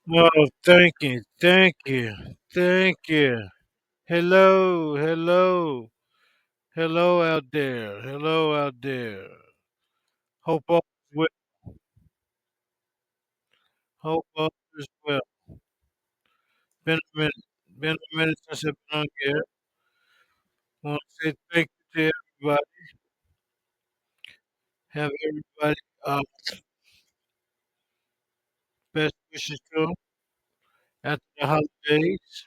Well, thank you. Hello out there, hello out there. Hope all is well. Hope all is well. Been a minute, been a minute since I've been on here. Want to say thank you to everybody. Have everybody best wishes to 'em after the holidays.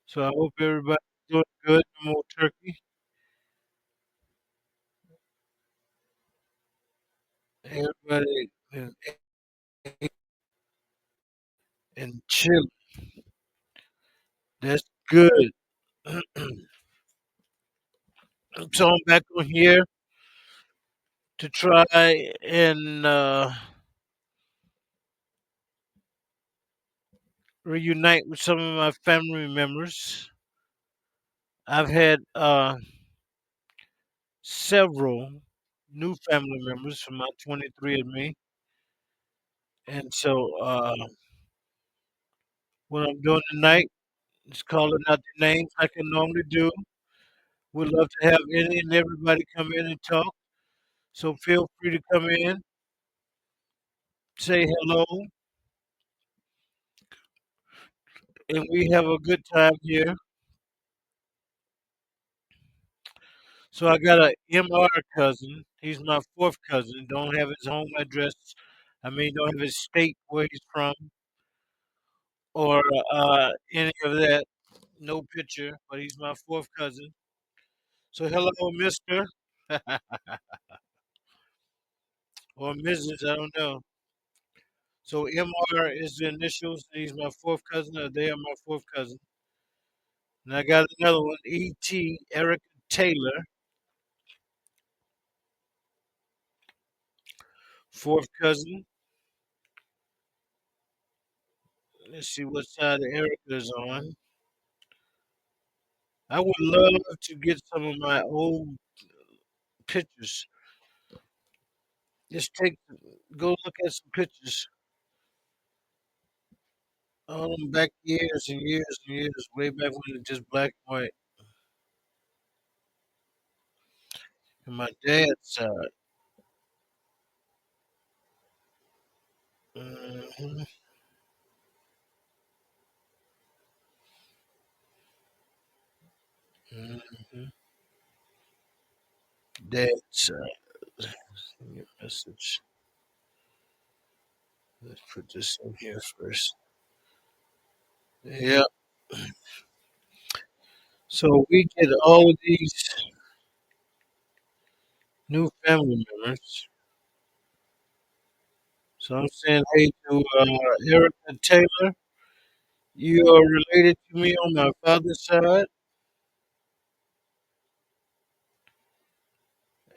So I hope everybody's doing good. No more turkey. Everybody and chill. That's good. So I'm back on here to try and reunite with some of my family members. I've had several new family members from my 23 and me, and so what I'm doing tonight is calling out the names like I normally do. Would love to have any and everybody come in and talk. So feel free to come in, say hello, and we have a good time here. So I got a MR cousin. He's my fourth cousin. Don't have his home address. I mean, don't have his state where he's from or any of that. No picture, but he's my fourth cousin. So hello, Mister or Mrs. I don't know. So MR is the initials. He's my fourth cousin, or they are my fourth cousin. And I got another one, ET Eric Taylor, fourth cousin. Let's see what side Erica's on. I would love to get some of my old pictures. Just go look at some pictures. All them back years and years and years, way back when it's just black and white. And my dad's side. hmm hmm Dad's side. Send me a message. Let's put this in here first. Yeah. So we get all of these new family members. So I'm saying hey to Erica Taylor. You are related to me on my father's side,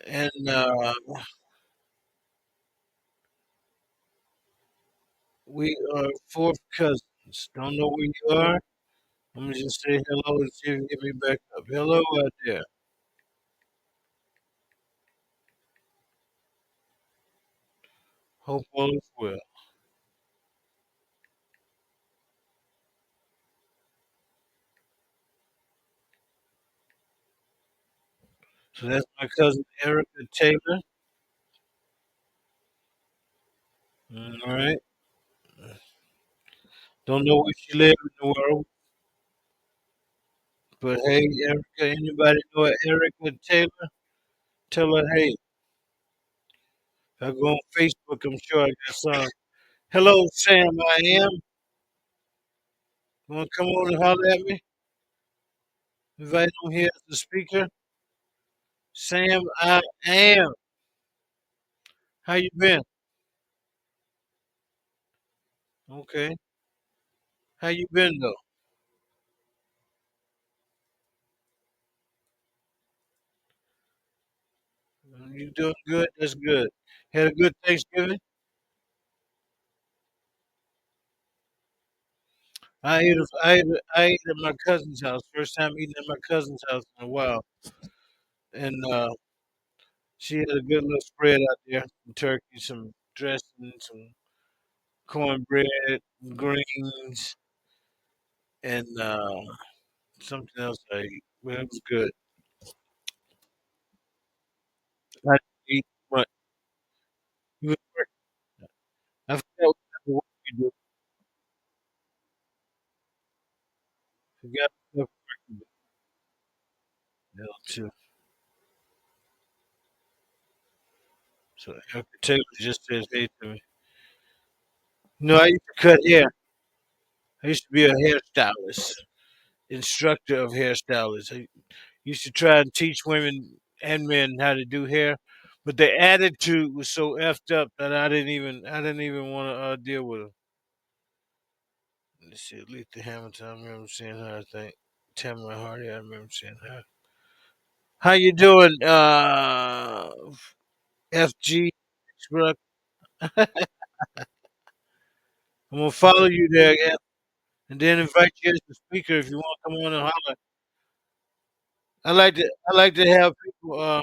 and we are fourth cousins. Don't know where you are. Let me just say hello and see if you get me back up. Hello out there. Hope all is well. So that's my cousin Erica Taylor. All right. Don't know where she lives in the world, but hey, Erica, anybody know Erica Taylor? Tell her hey. If I go on Facebook, I'm sure I got some. Hello, Sam. I am. You want to come on and holler at me? Invite on here as a speaker. Sam, I am. How you been? Okay. How you been though? You doing good? That's good. Had a good Thanksgiving. I ate at my cousin's house. First time eating at my cousin's house in a while, and she had a good little spread out there: some turkey, some dressing, some cornbread, greens, and something else I ate. Well, it was good. I didn't eat much. You was working. I forgot what type of work you do. Forgot what type of work you do. Hell, too. So Erica Taylor just says hey to me. No, I used to cut hair. I used to be a hairstylist, instructor of hairstylists. I used to try and teach women and men how to do hair, but the attitude was so effed up that I didn't even want to deal with them. Let's see, Letha Hamilton. I remember seeing her. I think Tamara Hardy. I remember seeing her. How you doing, FG? Bro? I'm gonna follow you there, yeah, and then invite you as a speaker if you want to come on and holler. I like to have people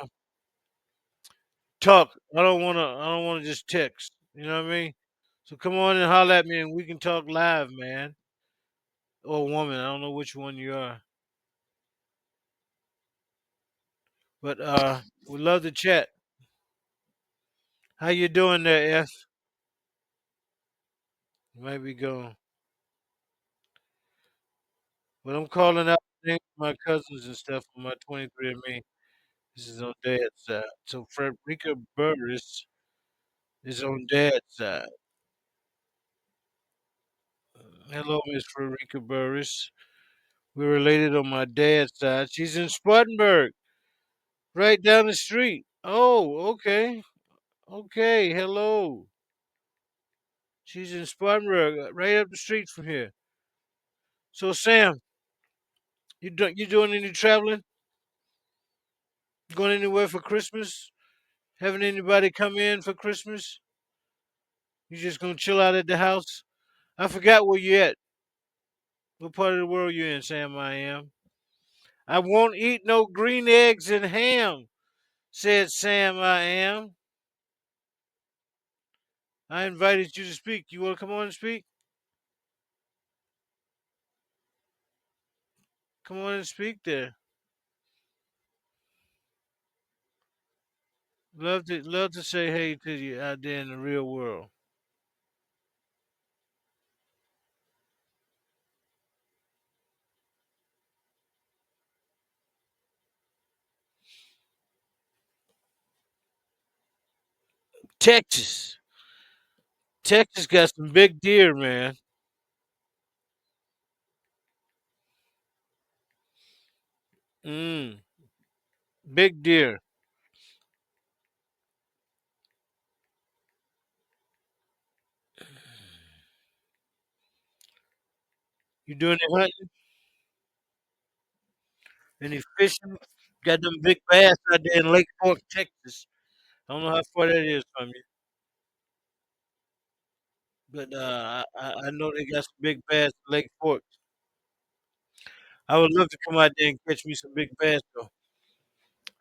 talk. I don't wanna just text. You know what I mean? So come on and holler at me and we can talk live, man. Or woman. I don't know which one you are. But we love to chat. How you doing there, F? You might be gone. But I'm calling out names of my cousins and stuff on my 23andMe. This is on dad's side. So Frederica Burris is on dad's side. Hello, Miss Frederica Burris. We're related on my dad's side. She's in Spartanburg, right down the street. Oh, okay. Okay, hello. She's in Spartanburg, right up the street from here. So, Sam, you doing any traveling? Going anywhere for Christmas? Having anybody come in for Christmas? You just gonna chill out at the house? I forgot where you at. What part of the world you in, Sam? I am. I won't eat no green eggs and ham, said Sam. I am. I invited you to speak. You want to come on and speak? Come on and speak there. Love to say hey to you out there in the real world. Texas. Texas got some big deer, man. Mm, big deer. You doing any hunting? Any fishing? Got them big bass out there in Lake Fork, Texas. I don't know how far that is from you, but I know they got some big bass in Lake Fork. I would love to come out there and catch me some big bass though.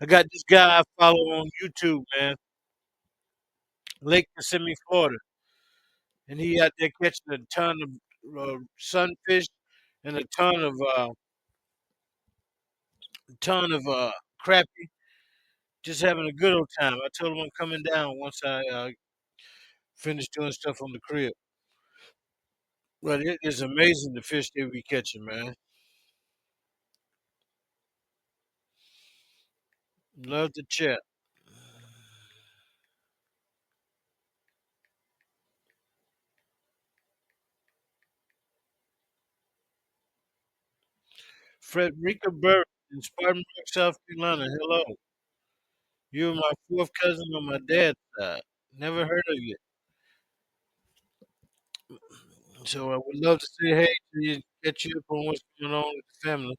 I got this guy I follow on YouTube, man, Lake Kissimmee, Florida, and he out there catching a ton of sunfish and a ton of crappie, just having a good old time. I told him I'm coming down once I finish doing stuff on the crib. But it is amazing the fish they be catching, man. Love to chat. Frederica Burr in Spartanburg, South Carolina. Hello. You're my fourth cousin on my dad's side. Never heard of you. So I would love to say hey to you, catch you up on what's going on with the family.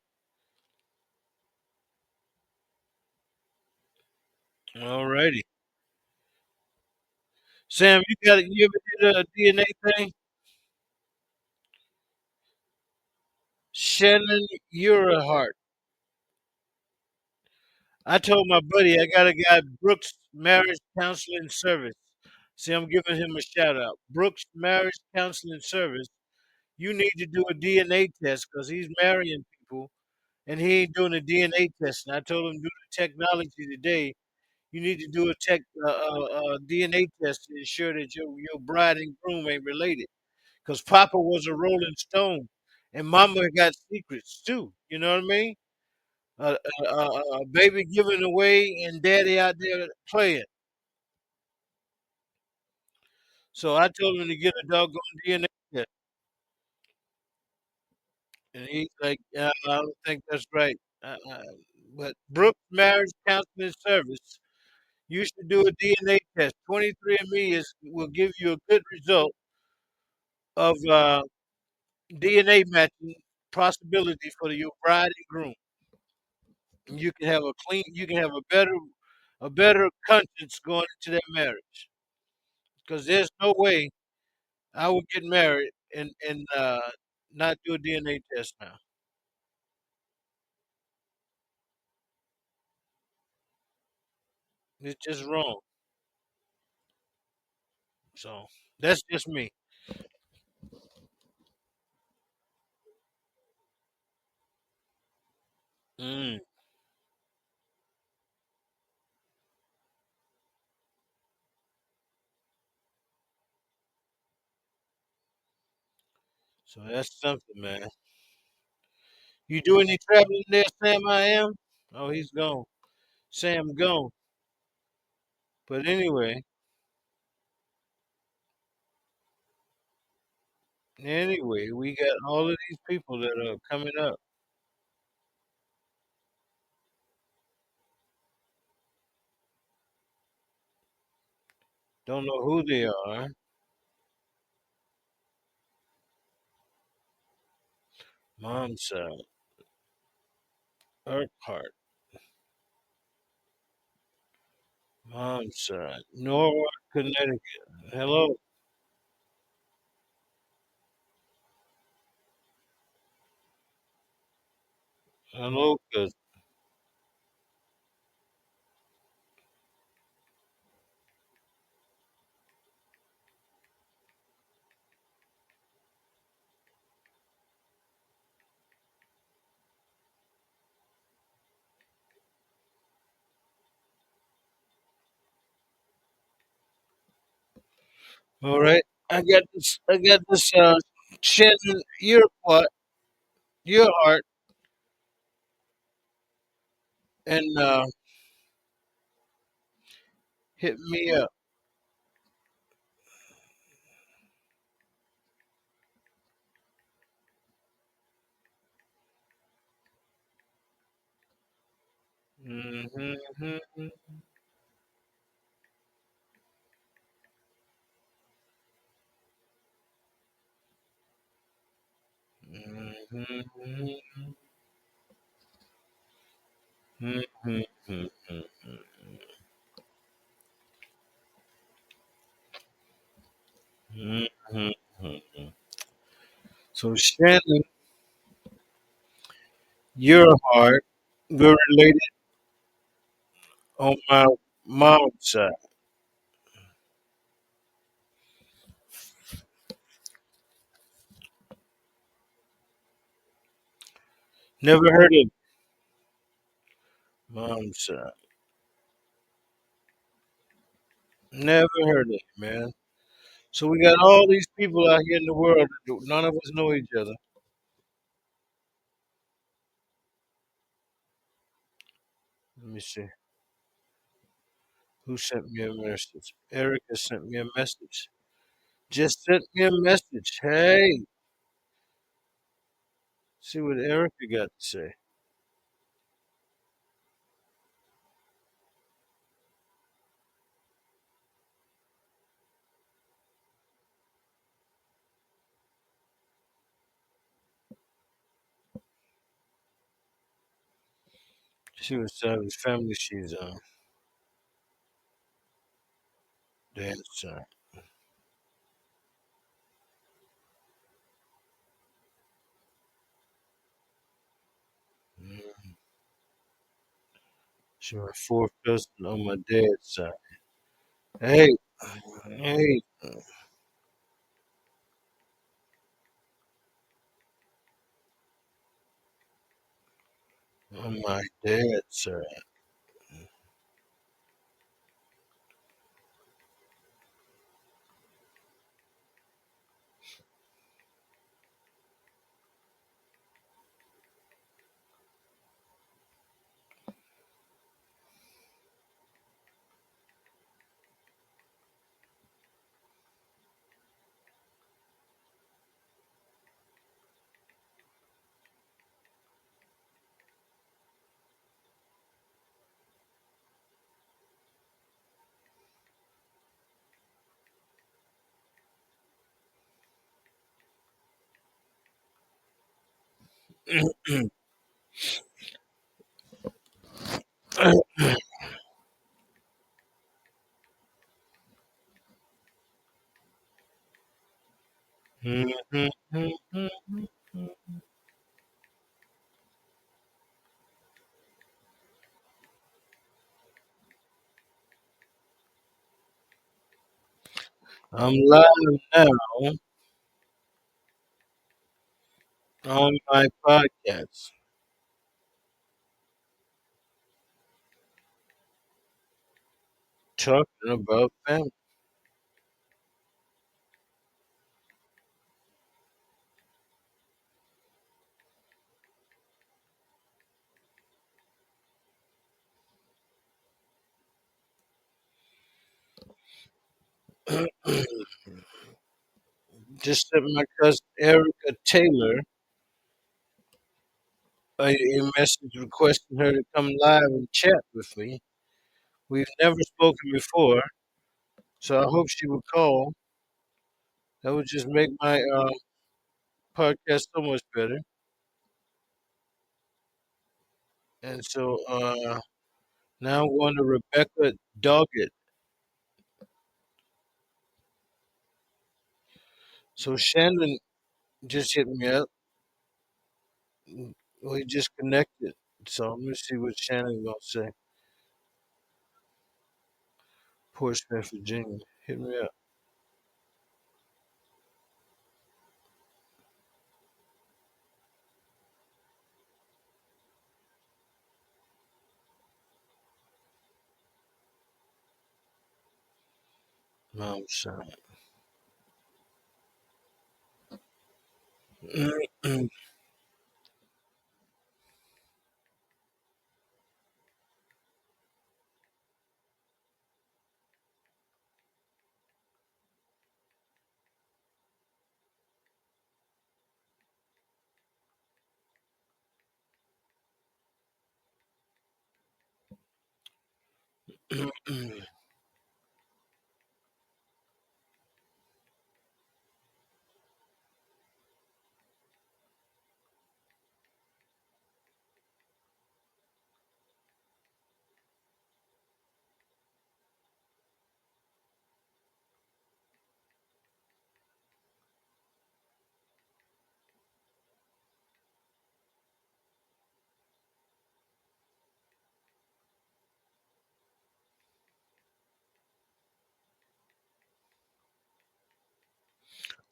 Alrighty. Sam, you ever did a DNA thing? Shannon Urahart. I told my buddy I got a guy Brooks Marriage Counseling Service. See, I'm giving him a shout out. Brooks Marriage Counseling Service. You need to do a DNA test because he's marrying people and he ain't doing a DNA test. And I told him, do the technology today. You need to do a DNA test to ensure that your bride and groom ain't related. Because Papa was a Rolling Stone, and Mama got secrets too. You know what I mean? Baby giving away and Daddy out there playing. So I told him to get a doggone DNA test, and he's like, I don't think that's right. But Brooks Marriage Counseling Service, you should do a DNA test. 23andMe will give you a good result of DNA matching possibility for your bride and groom. And you can have you can have a better conscience going into that marriage. Because there's no way I would get married and not do a DNA test now. It's just wrong. So that's just me. Mm. So that's something, man. You do any traveling there, Sam? I am. Oh, he's gone. Sam gone. But anyway, we got all of these people that are coming up. Don't know who they are. Mom's side, Urquhart. Mom's side, Norwalk, Connecticut. Hello, hello, cuz. All right, I got this. I got this. Shannon, your what? Your heart, and hit me up. Mm-hmm. Mm-hmm. Mm-hmm. Mm-hmm. So Shannon, your heart, we're related on my mom's side. Never heard of mom's side. Never heard of it, man. So we got all these people out here in the world. None of us know each other. Let me see. Who sent me a message? Erica sent me a message. Just sent me a message. Hey, see what Erica got to say. She was telling his family she's dance. Mm, she my fourth cousin on my dad's side. Hey, Hey, oh my dad, sir. I'm live now on my podcast, talking about family. Just sent my cousin Erica Taylor a message requesting her to come live and chat with me. We've never spoken before, so I hope she would call. That would just make my podcast so much better. And so now I'm going to Rebecca Doggett. So Shannon just hit me up. We just connected. So I'm gonna see what Shannon's gonna say. Portsmouth, Virginia. Hit me up. Mom son.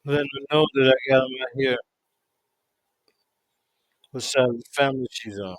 Letting her know that I got them out here. What side of the family she's on.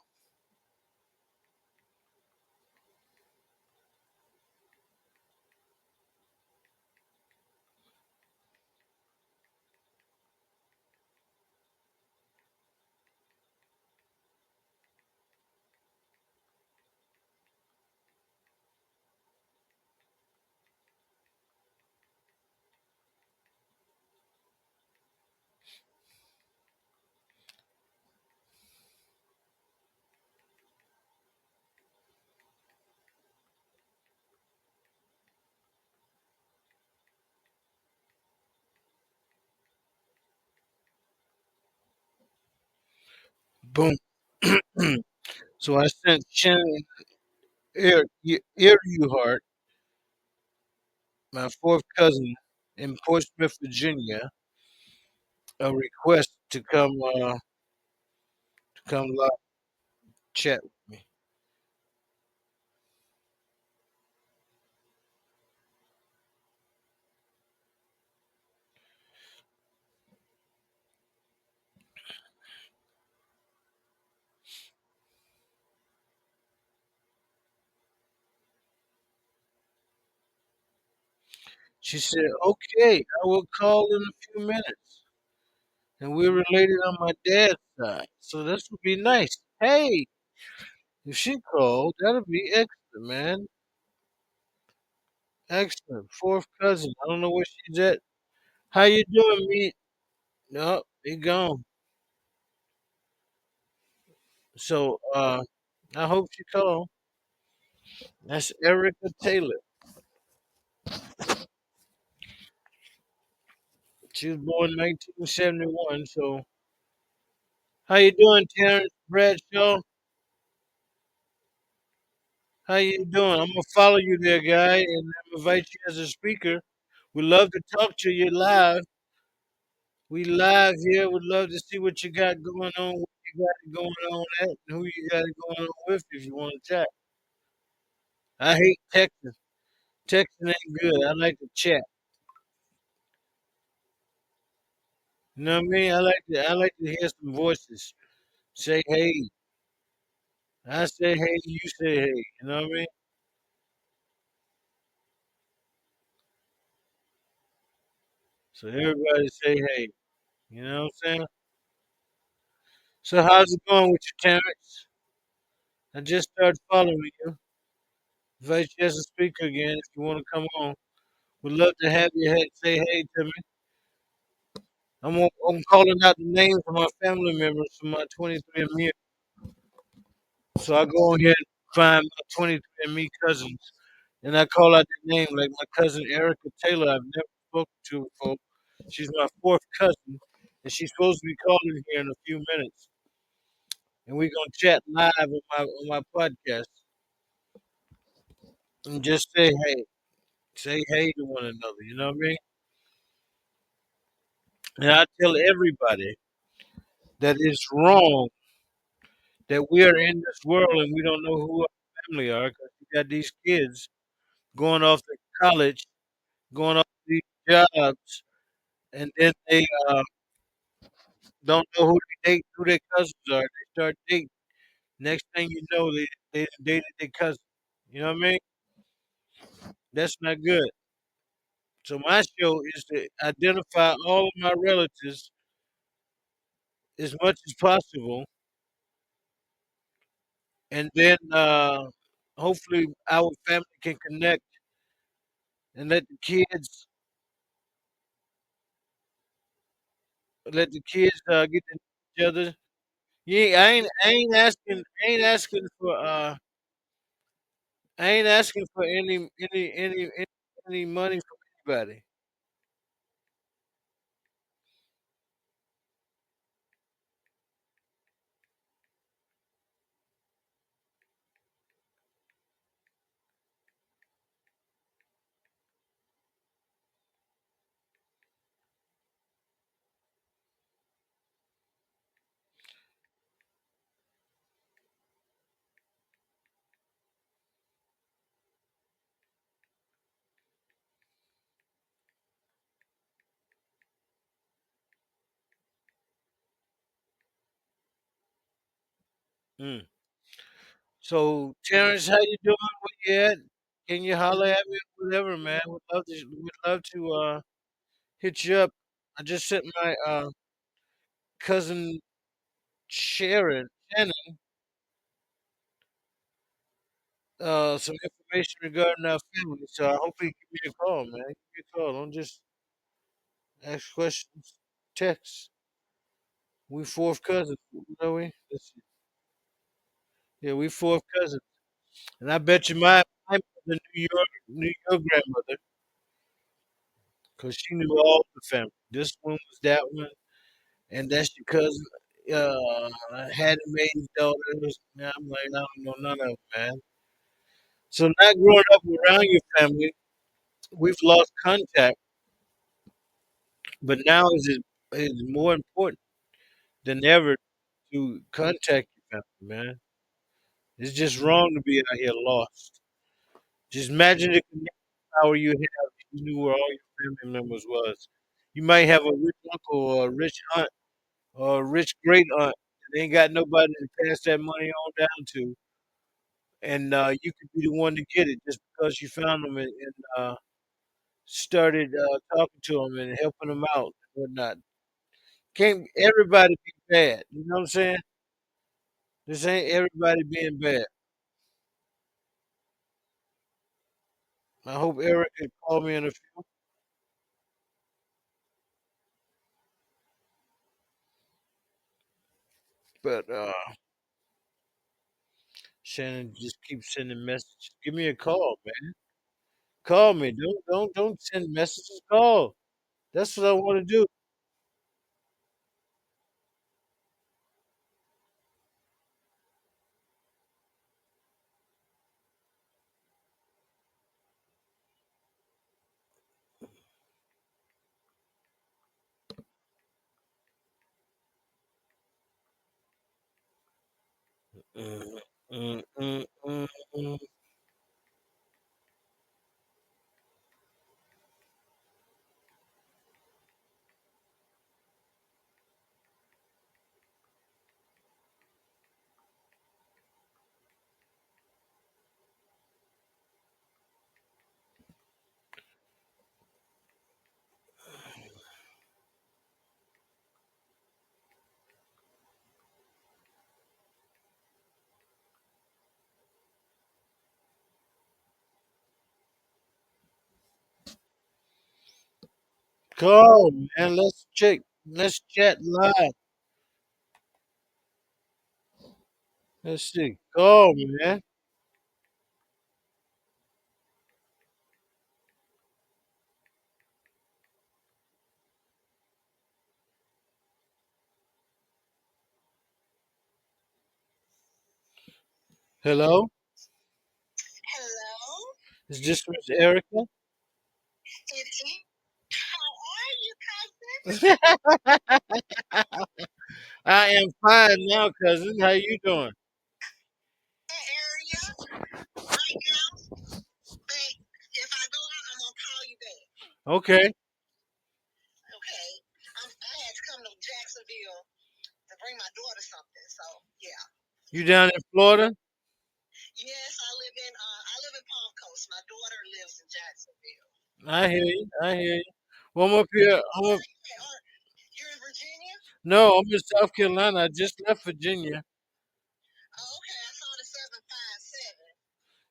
Boom. So I sent Shannon Earhart, my fourth cousin in Portsmouth, Virginia, a request to come live chat with me. She said, "Okay, I will call in a few minutes." And we're related on my dad's side, so this would be nice. Hey, if she called, that'd be excellent, man. Excellent. Fourth cousin. I don't know where she's at. How you doing, me? No, he gone. So, I hope she called. That's Erica Taylor. She was born 1971. So, how you doing, Terrence Bradshaw? How you doing? I'm gonna follow you there, guy, and invite you as a speaker. We love to talk to you live. We live here. We'd love to see what you got going on, what you got it going on at, and who you got it going on with if you want to chat. I hate texting. Texting ain't good. I like to chat. You know what I mean? I like to hear some voices. Say hey. I say hey, you say hey. You know what I mean? So everybody say hey. You know what I'm saying? So how's it going with you, Terrence? I just started following you. Invite you as a speaker again if you want to come on. We'd love to have you head say hey to me. I'm calling out the names of my family members from my 23andMe. So I go on here and find my 23andMe cousins, and I call out their name, like my cousin Erica Taylor. I've never spoken to before. She's my fourth cousin, and she's supposed to be calling here in a few minutes. And we're gonna chat live on my podcast and just say hey to one another. You know what I mean? And I tell everybody that it's wrong that we are in this world and we don't know who our family are because we got these kids going off to college, going off to these jobs, and then they don't know who they date, who their cousins are. They start dating. Next thing you know, they dated their cousin. You know what I mean? That's not good. So my show is to identify all of my relatives as much as possible, and then hopefully our family can connect and let the kids get to know each other. Yeah, I ain't asking for any money from anybody. Mm. So Terrence, how you doing? Where you at? Can you holler at me? Whatever, man. We'd love to hit you up. I just sent my cousin Shannon some information regarding our family. So I hope he give me a call, man. Give me a call. Don't just ask questions. Text. We fourth cousins, you know we? Yeah, we fourth cousins. And I bet you my mother knew your grandmother because she knew all the family. This one was that one, and that's your cousin. Had made daughters. And I'm like, I don't know none of them, man. So not growing up around your family, we've lost contact. But now is more important than ever to contact your family, man. It's just wrong to be out here lost. Just imagine the connection power you have if you knew where all your family members was. You might have a rich uncle or a rich aunt or a rich great aunt. They ain't got nobody to pass that money on down to, and you could be the one to get it just because you found them started talking to him and helping him out and whatnot. Can't everybody be bad? You know what I'm saying? This ain't everybody being bad. I hope Eric can call me in a few, but Shannon just keeps sending messages. Give me a call, man. Call me. Don't send messages. Call. That's what I want to do. Mm, mm, mm, mm, mm. Call, man. Let's check. Let's chat live. Let's see. Call, man. Hello. Is this Miss Erica? I am fine now, cousin. How you doing? Okay. You down in Florida? I hear you. I hear you. Well, I'm up here. No, I'm in South Carolina. I just left Virginia.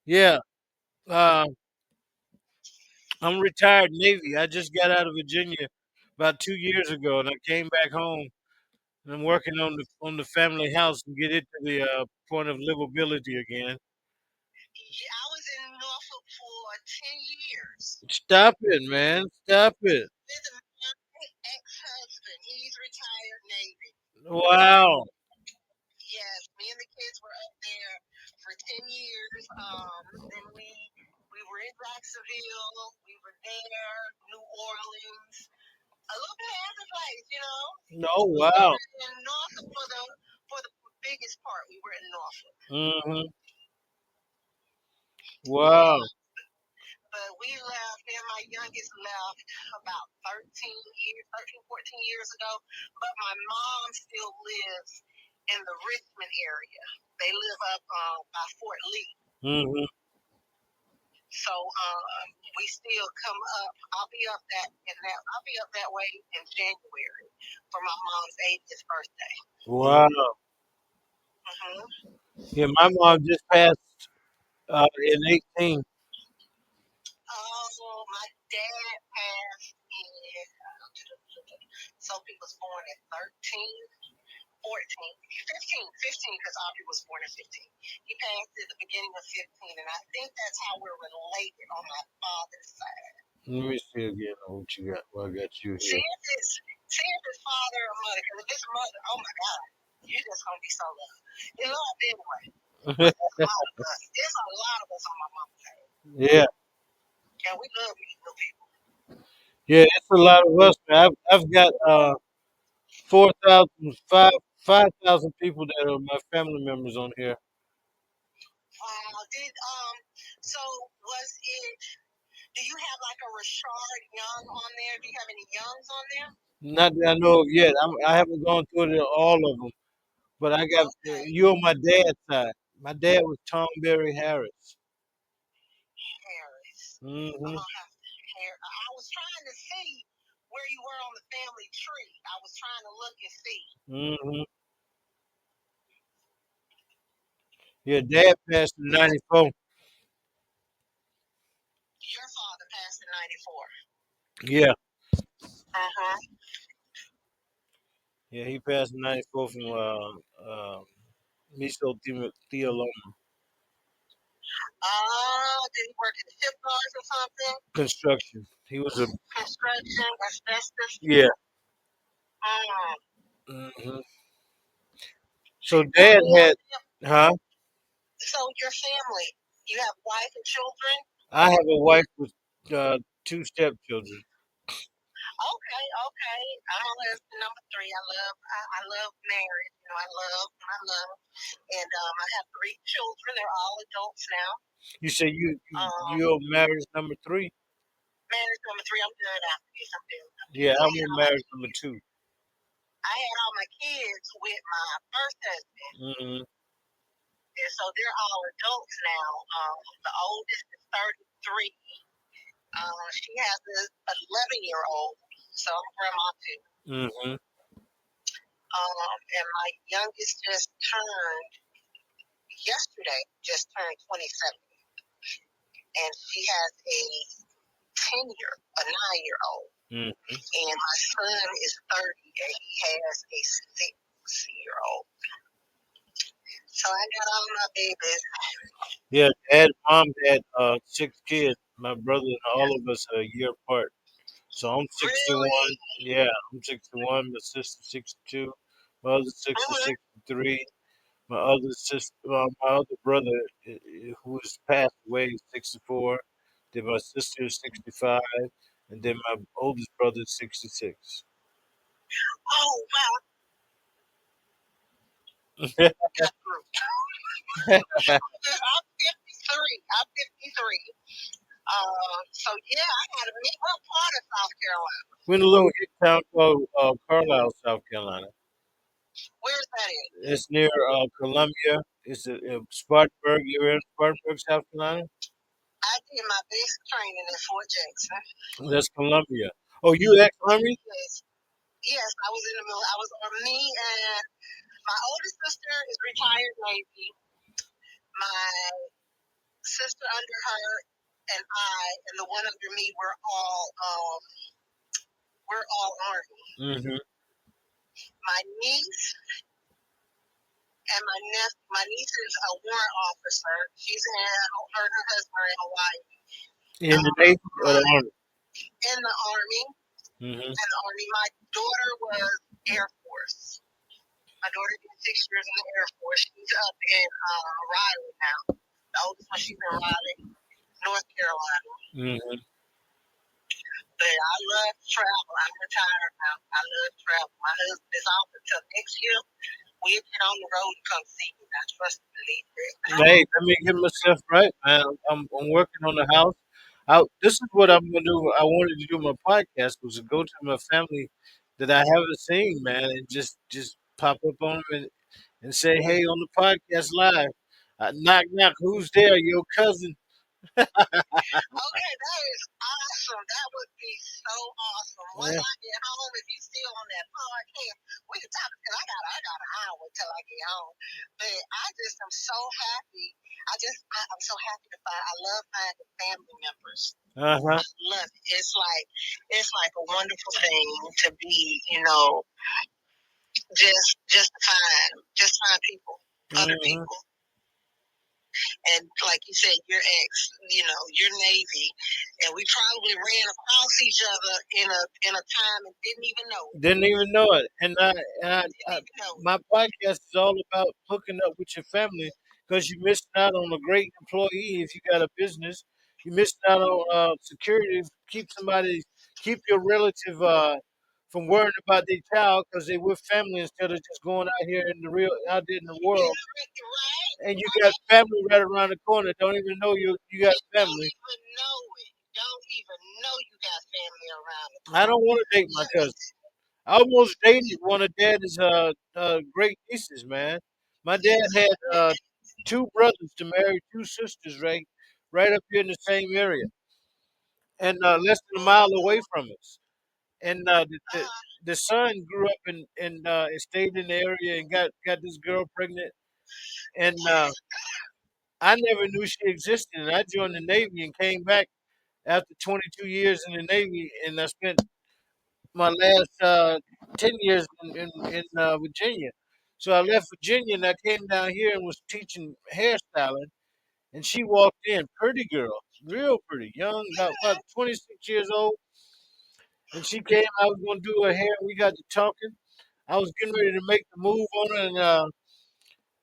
Yeah. Uh, I'm retired Navy. I just got out of Virginia about 2 years ago, and I came back home. And I'm working on the family house and get it to the point of livability again. Stop it, man. Stop it. Wow. No, wow. Hmm. Wow. Hmm. Wow. Yeah, my mom just passed in 18. Let me see again what you got. What I got you here. Yeah, yeah, it's a lot of us, man. I've got 4,000, 5,000 people that are my family members on here. Not that I know of yet. I haven't gone through all of them, but I got you on my dad's side. My dad was Tom Berry Harris. Hmm. Hmm. Your dad passed in '94. Yeah, yeah, he passed in '94 from mesothelioma construction. He was a yeah. Hmm. So dad had, huh? I have a wife with two stepchildren. You say you're marriage number three? Yeah, I'm in marriage number two. Hmm. Hmm. Hmm. Yeah, dad, mom had six kids. My brother and all of us are a year apart. So I'm 61. Yeah, I'm 61. My sister 62. My other sister 63. My other brother, who has passed away, is 64. Then my sister is 65, and then my oldest brother is 66. We're in a little hick town called Carlisle, South Carolina. It's near Columbia. It's Spartanburg. You're in Spartanburg, South Carolina. That's Columbia. Oh, you ex-Army? Mm-hmm. In the Navy or the Army? Mm-hmm. Mm-hmm. Hey, let me get myself right, man. I'm working on the house. This is what I'm gonna do. I wanted to do my podcast was to go to my family that I haven't seen, man, and just pop up on them and say, hey, on the podcast live. Knock knock, who's there? Your cousin. Yeah. Uh huh. Hmm. Didn't even know it. And my podcast is all about hooking up with your family because you missed out on a great employee if you got a business. You missed out on security. Keep your relative from worrying about their child because they with family instead of just going out there in the world. And you got family right around the corner. Don't even know you got family. I don't want to date my cousin. I almost dated one of dad's great nieces, man. My dad had two brothers to marry two sisters, right up here in the same area. and less than a mile away from us. And the son grew up and stayed in the area and got this girl pregnant. And I never knew she existed. And I joined the Navy and came back after 22 years in the Navy, and I spent my last 10 years in Virginia. So I left Virginia and I came down here and was teaching hairstyling. And she walked in, pretty girl, real pretty, young, about 26 years old. And she came, I was going to do her hair. We got to talking. I was getting ready to make the move on her. And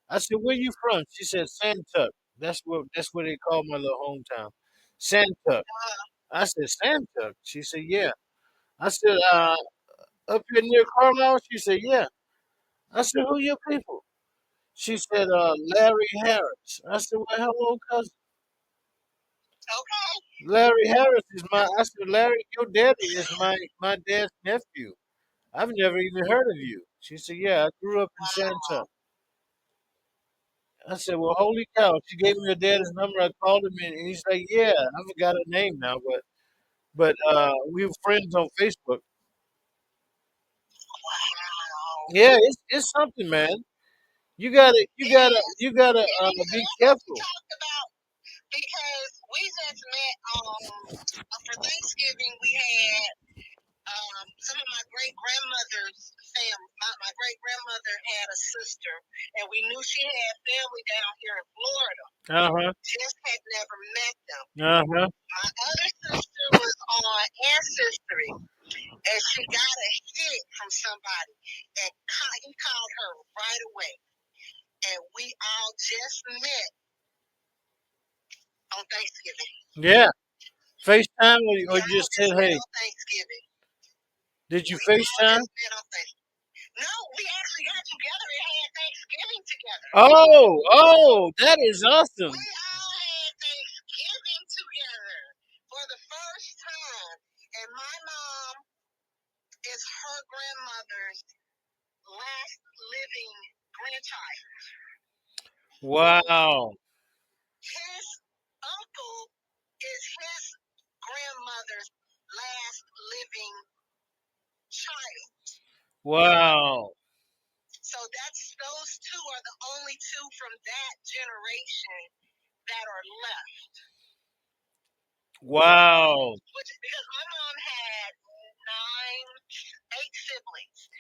I said, "Where you from?" She said, "Santuck." That's what they call my little hometown. Santuck. I said, "Santuck." She said, "Yeah." I said, "Up here near Carlisle?" She said, "Yeah." I said, "Who your people?" She said, "Larry Harris." I said, "Well, hello, cousin." Larry Harris is my. I said, "Larry, your daddy is my dad's nephew. I've never even heard of you." She said, "Yeah, I grew up in Santuck." I said, "Well, holy cow!" She gave me her dad's number. I called him, and he's like, "Yeah, I forgot her name now, but we were friends on Facebook." Yeah, it's something, man. You gotta be careful. Uh huh. Uh huh. Yeah. FaceTime or you just said, "Hey." Did you FaceTime? Oh, that is awesome. Wow. Wow. Wow.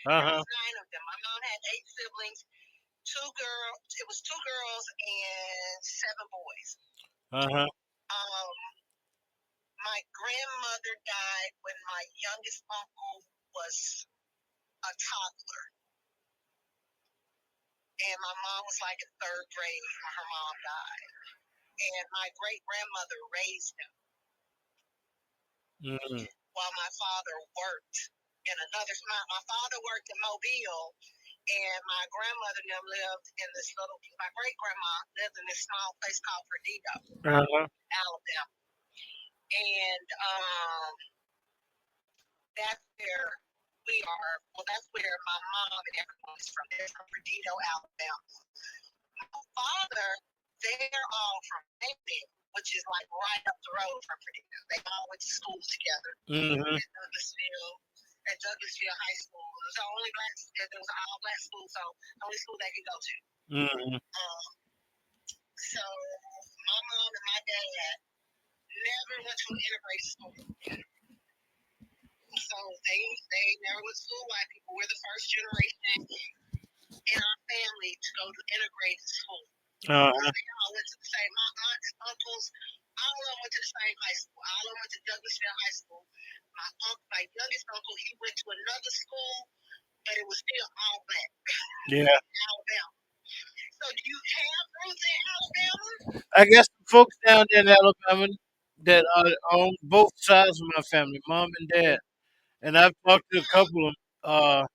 Uh huh. Uh huh. Mm. Uh huh. Mm-hmm. Mm-hmm. Uh huh. Yeah. I guess the folks down there in Alabama that are on both sides of my family, mom and dad, and I've talked to a couple of them,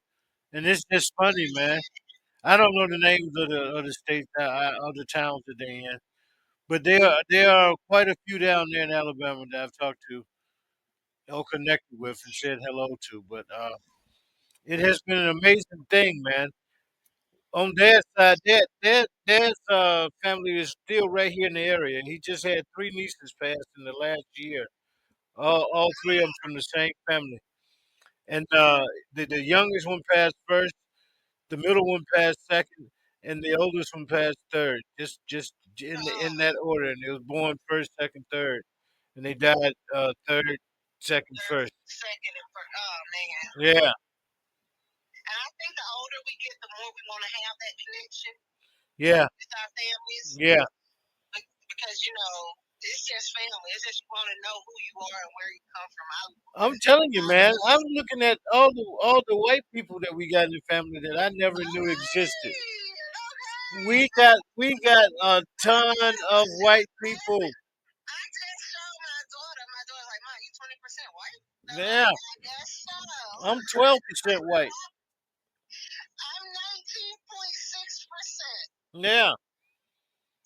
and it's just funny, man. I don't know the names of the states of the towns that they in, but there are quite a few down there in Alabama that I've talked to or connected with and said hello to. But it has been an amazing thing, man. On Dad's side, Dad's family is still right here in the area. He just had three nieces pass in the last year. All three of them from the same family. And the youngest one passed first, the middle one passed second, and the oldest one passed third. Just in that order. And they was born first, second, third, and they died third, second, first. Second and first. Oh man. Yeah. And I think the older we get, the more we want to have that connection. Yeah. With our families. Yeah. Because it's just family. It's just you want to know who you are and where you come from. I'm telling you, man. I'm looking at all the white people that we got in the family that I never knew existed. We got a ton of white people. I just show my daughter. My daughter's like, "Mom, you 20% white?" Yeah. I guess so. I'm 12% white. I'm 19.6%. Yeah.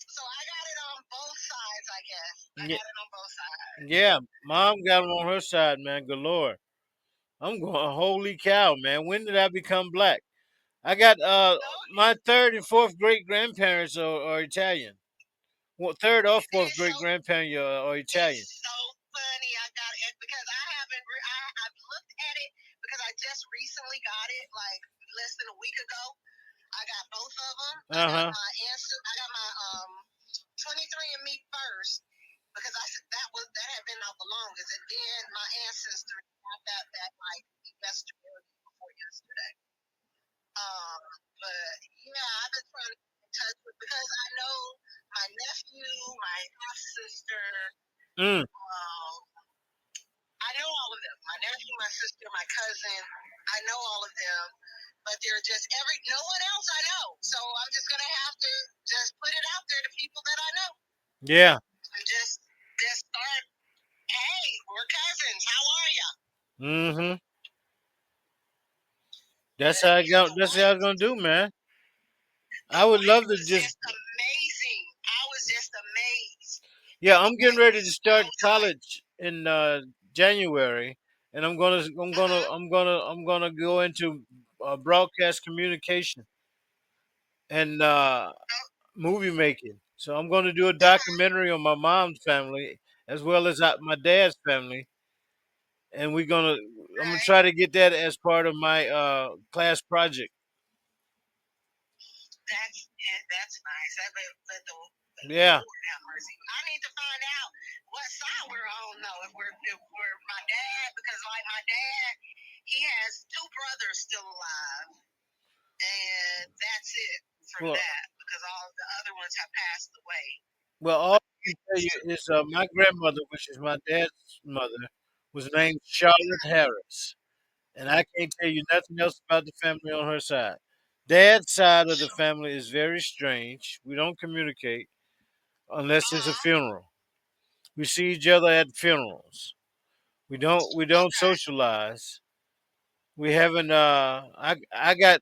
So I got it on both sides, I guess. I got it on both sides. Yeah, mom got it on her side, man. Galore. I'm going, holy cow, man. When did I become black? I got my third and fourth great grandparents are Italian. Well, third or fourth great grandparent are Italian. It's so funny. I got it because I haven't. I've looked at it because I just recently got it, like less than a week ago. I got both of them. I got my answer. I got my 23andMe first because that had been out the longest, and then my ancestor got that like yesterday or before yesterday. But yeah, I've been trying to get in touch with because I know my nephew, my half sister. I know all of them. My nephew, my sister, my cousin. I know all of them, but they're just no one else I know. So I'm just gonna have to just put it out there to people that I know. Yeah. And just start. Hey, we're cousins. How are ya? Mm-hmm. That's how I go. That's how I'm gonna do, man. I would love to just amazing. I was just amazed. Yeah, I'm getting ready to start college in January, and I'm gonna go into broadcast communication and movie making. So I'm gonna do a documentary on my mom's family as well as my dad's family, and I'm gonna try to get that as part of my class project. That's nice. Yeah. Lord have mercy. I need to find out what side we're on though. If we're my dad, because like my dad, he has two brothers still alive, and that's it from that because all the other ones have passed away. Well, all I can tell you is my grandmother, which is my dad's mother, was named Charlotte Harris, and I can't tell you nothing else about the family on her side. Dad's side of the family is very strange. We don't communicate unless it's a funeral. We see each other at funerals. We don't socialize. We haven't I got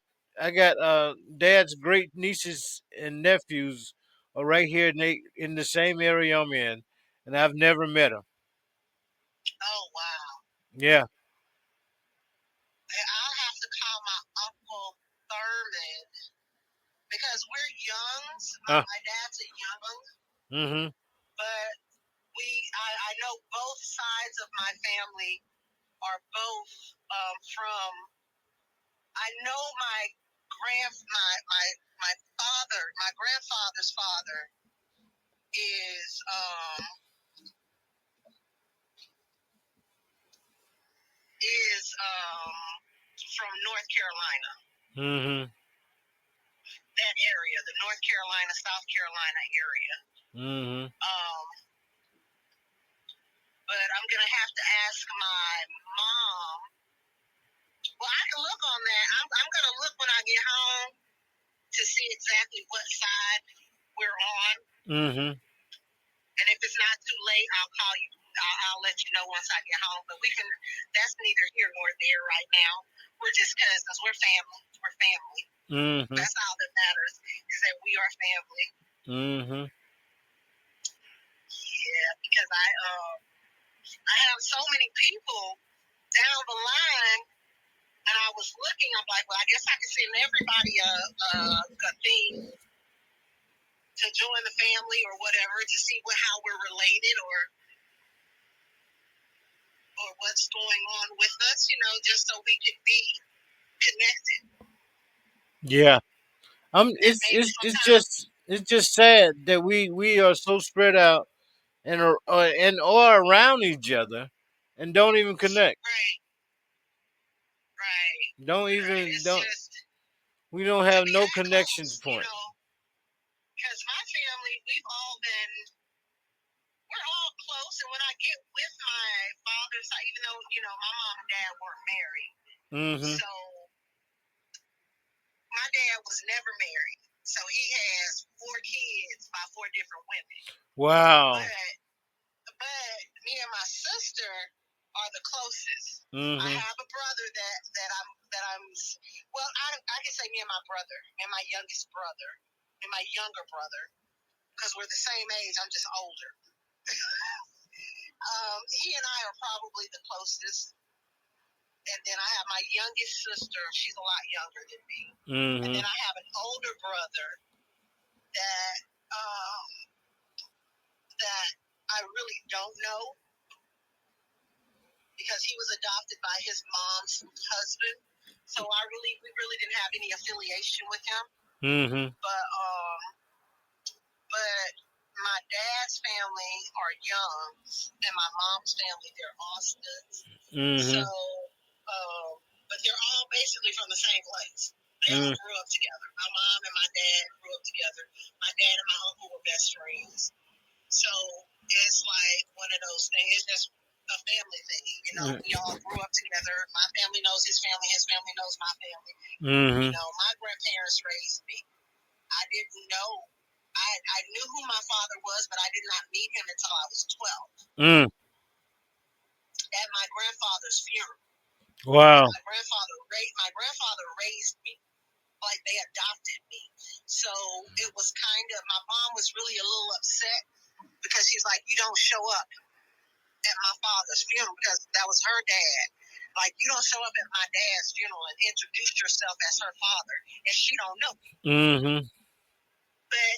dad's great nieces and nephews are right here in the same area I'm in, and I've never met them. Oh wow. Yeah. I'll have to call my uncle Thurman because we're young. My dad's a young. Mm-hmm. But I know both sides of my family are both from. I know my father, my grandfather's father is from North Carolina. Mm-hmm. That area, the North Carolina, South Carolina area. Mm-hmm. But I'm gonna have to ask my mom. Well, I can look on that. I'm gonna look when I get home to see exactly what side we're on. Mm-hmm. And if it's not too late, I'll call you. I'll let you know once I get home. But we can. That's neither here nor there right now. We're just cousins. We're family. We're family. Mm-hmm. That's all that matters is that we are family. Mm-hmm. Yeah, because I have so many people down the line, and I was looking. I'm like, well, I guess I can send everybody a thing to join the family or whatever to see how we're related or. or what's going on with us, just so we could be connected. Yeah. And maybe sometimes, It's just sad that we are so spread out and or around each other and don't even connect. right, right, Don't right. even It's don't just, We don't to have be no that connections close, point. because my family, we're all close. And when I get with my father's side, even though, my mom and dad weren't married, Mm-hmm. so my dad was never married. So he has 4 kids by 4 different women. Wow. But me and my sister are the closest. I Mm-hmm. have a brother that I'm well, I can say me and my brother, and my youngest brother, and my younger brother, because we're the same age. I'm just older. He and I are probably the closest. And then I have my youngest sister. She's a lot younger than me. And Mm-hmm. then I have an older brother that um, that I really don't know because he was adopted by his mom's husband. So we really didn't have any affiliation with him. Mm-hmm. But my dad's family are young, and my mom's family, they're Austins. So, Mm-hmm. but they're all basically from the same place. They all grew up together. My mom and my dad grew up together. My dad and my uncle were best friends. So it's like one of those things. It's just a family thing. We all grew up together. My family knows his family knows my family. Mm-hmm. My grandparents raised me. I didn't know. I knew who my father was, but I did not meet him until I was 12 Mm. at my grandfather's funeral. Wow. My grandfather raised me like they adopted me. So it was my mom was really a little upset because she's like, you don't show up at my father's funeral because that was her dad. Like, you don't show up at my dad's funeral and introduce yourself as her father, and she don't know. Mm-hmm. But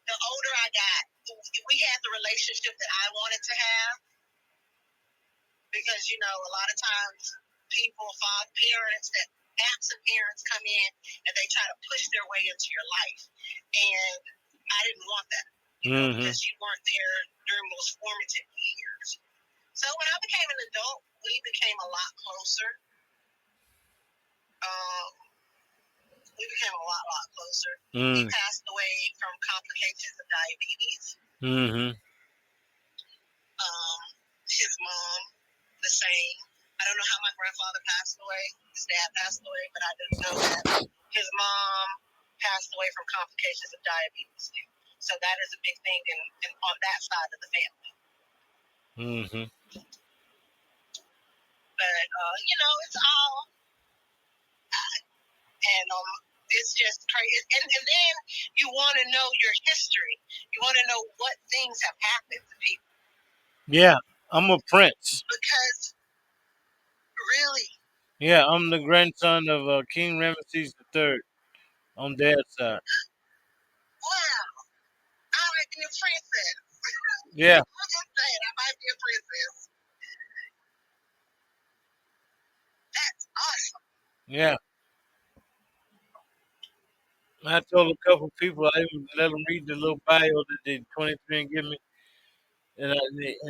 the older I got, we had the relationship that I wanted to have because a lot of times parents that absent parents come in and they try to push their way into your life, and I didn't want that, Mm-hmm. because you weren't there during those formative years. So when I became an adult, we became a lot closer. Um, we became a lot closer. He Mm. passed away from complications of diabetes. Mm-hmm. Um, his mom, the same. I don't know how my grandfather passed away. His dad passed away, but I didn't know that his mom passed away from complications of diabetes too. So that is a big thing on that side of the family. Mm-hmm. But it's all and it's just crazy. And then you want to know your history. You want to know what things have happened to people. Yeah, I'm a prince. Because really, Yeah, I'm the grandson of King Ramesses III on dad's side. wow, I might be a princess. Yeah, I'm just saying, I might be a princess. That's awesome. yeah. I told a couple people I even let them read the little bio that the 23 and give me, and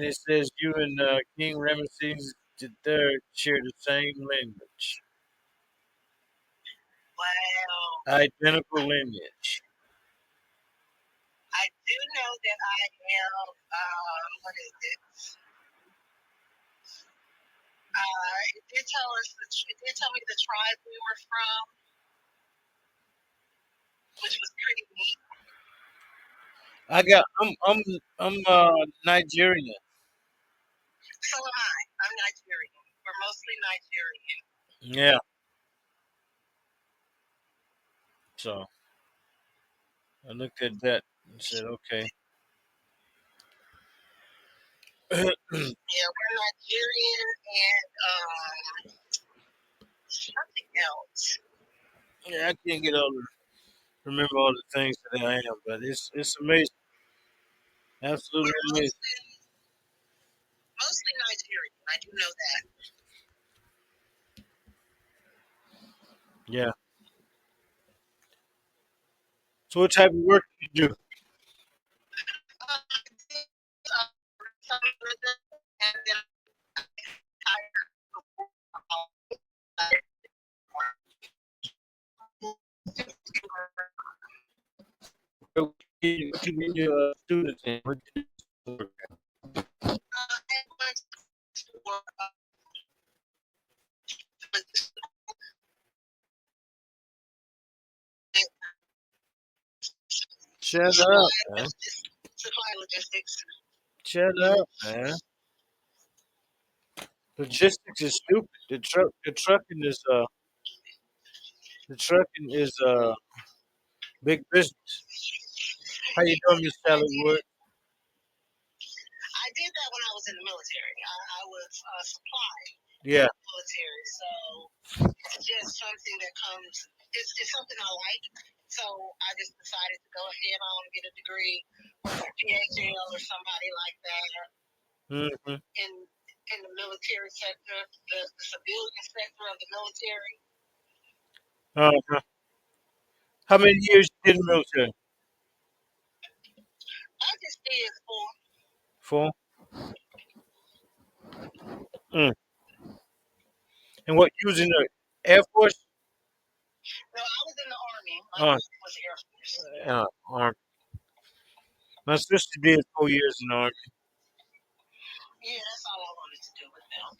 it says you and King Ramesses III share the same language, Wow. identical lineage. I do know that I am, what is it? It did tell me the tribe we were from, which was pretty neat. I got. I'm Nigerian. So am I. I'm Nigerian. We're mostly Nigerian. Yeah. So I looked at that and said, okay. Yeah, we're Nigerian and something else. Yeah, I can't remember all the things that I am, but it's amazing, absolutely We're amazing. mostly mostly Nigerian. I do know that. Yeah. So what type of work do you do? I did some of it, and then What you mean your students in? What you do? I went to work with Shut up, supply man. supply logistics. Shut up, man. Logistics is stupid. The trucking is big business. How you doing, Miss I Sally did Wood? I did that when I was in the military. I was supply Yeah. military, so it's just something that comes. It's something I like. So I just decided to go ahead on and get a degree, whether PhL or somebody like that Mm-hmm. in the military sector, the civilian sector of the military. Uh-huh. How many years you did in the military? I just did for. 4. Mm. And what you was in the Air Force? No, I was in the army. My Oh, husband was Air Force. Army. My sister did 4 years in the Army. Yeah, that's all I wanted to do with them.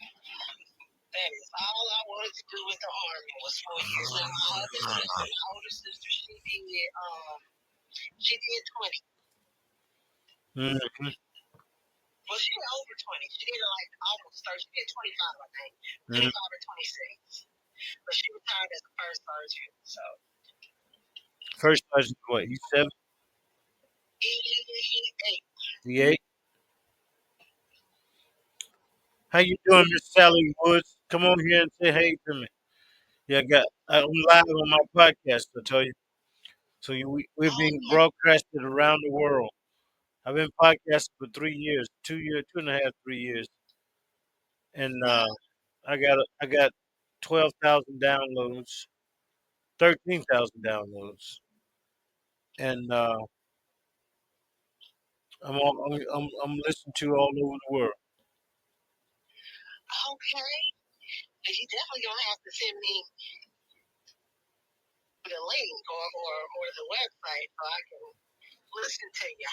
That is all I wanted to do with the army was 4 years. Now my other sister, my older sister, she did 20. Mm-hmm. Well, she did over 20. She did like almost 30. She did 25, I think. Mm-hmm. 25 or 26. But she retired as a first sergeant. So First sergeant, what? You 7? 88. The 8? How you doing, Miss Sally Woods? Come on here and say hey to me. Yeah, I'm live on my podcast. I tell you. So we're being Okay. broadcasted around the world. I've been podcasting for 3 years, 2 years, 2.5, 3 years, and I got 12,000 downloads, 13,000 downloads, and I'm listened to all over the world. Okay. And you definitely gonna have to send me the link or the website so I can listen to you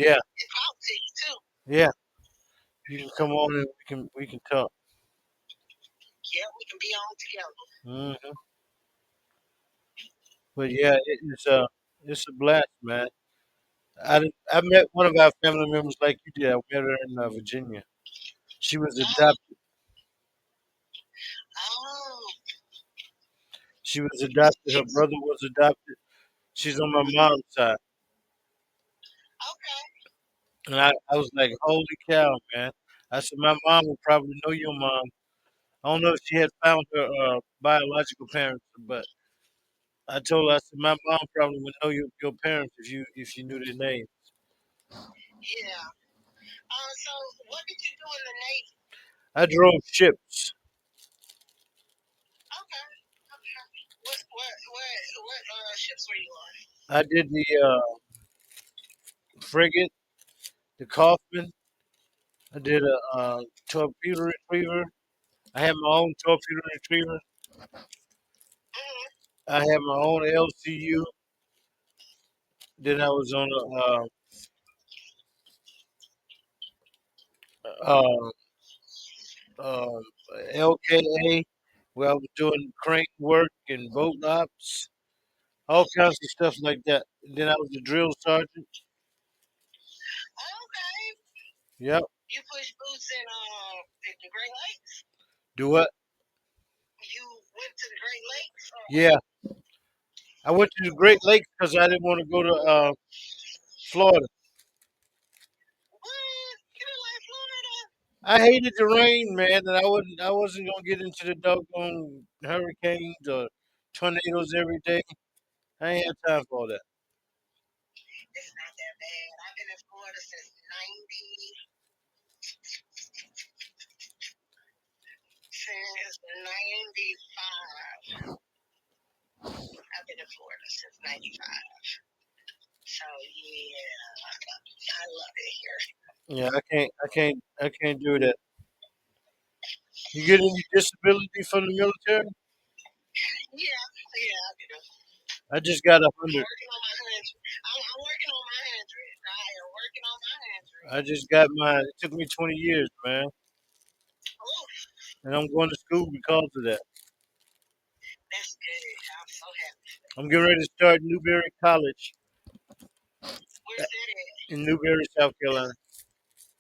Yeah, and talk to you too. yeah. You can come on and we can talk. Yeah, we can be on together. Hmm. But yeah, it's a blast, man. I met one of our family members like you did. I met her in Virginia. She was Oh, adopted. oh, She was adopted. Her brother was adopted. She's on my mom's side, okay. and I was like, holy cow, man. I said, my mom would probably know your mom. I don't know if she had found her biological parents, but I told her, I said, my mom probably would know your parents if you knew their name. Yeah. So what did you do in the Navy? I drove ships. Okay. Okay. What ships were you on? I did the frigate, the Kaufman. I did a torpedo retriever. I had my own torpedo retriever. Mm-hmm. I had my own LCU. Then I was on a uh, LKA where I was doing crank work and boat ops, all kinds of stuff like that. And then I was a drill sergeant. Okay. Yep. You push boots in the Great Lakes? Do what? You went to the Great Lakes or what? Yeah. I went to the Great Lakes because I didn't want to go to Florida. What? You didn't like Florida? I hated the rain, man, and I wasn't gonna get into the doggone hurricanes or tornadoes every day. I ain't had time for all that. It's not that bad. I've been in Florida since 90. since 95. I've been in Florida since 95. So yeah, I love it here. Yeah, I can't do that. You get any disability from the military? Yeah, yeah, I do. I just got a I'm hundred. working on my hundred. I'm working on my hundred. I am working on my hundred. I just got mine. It took me 20 years, man, Oh, and I'm going to school because of that. that's good. I'm so happy. I'm getting ready to start Newberry College Where's that at? in Newberry, South Carolina.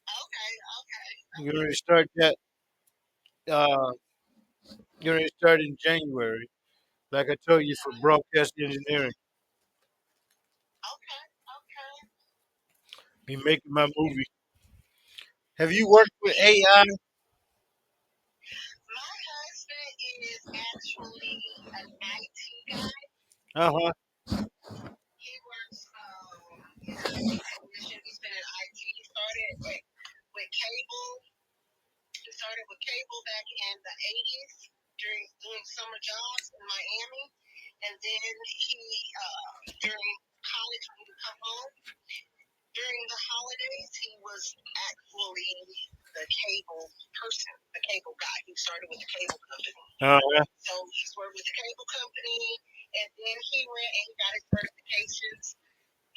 Okay, okay, I'm getting okay. ready to start that. Uh, getting ready to start in January, like I told you, for broadcast engineering. Okay, okay. Be making my movie. Have you worked with AI? My husband is actually an IT guy. Uh huh. He works he's an IT technician. He's been in IT. He started with cable. He started with cable back in the 80s during doing summer jobs in Miami. And then he during college when he would come home, during the holidays, he was actually the cable person, the cable guy. He started with the cable company. Uh huh. So he's worked with the cable company, and then he went and he got his certifications,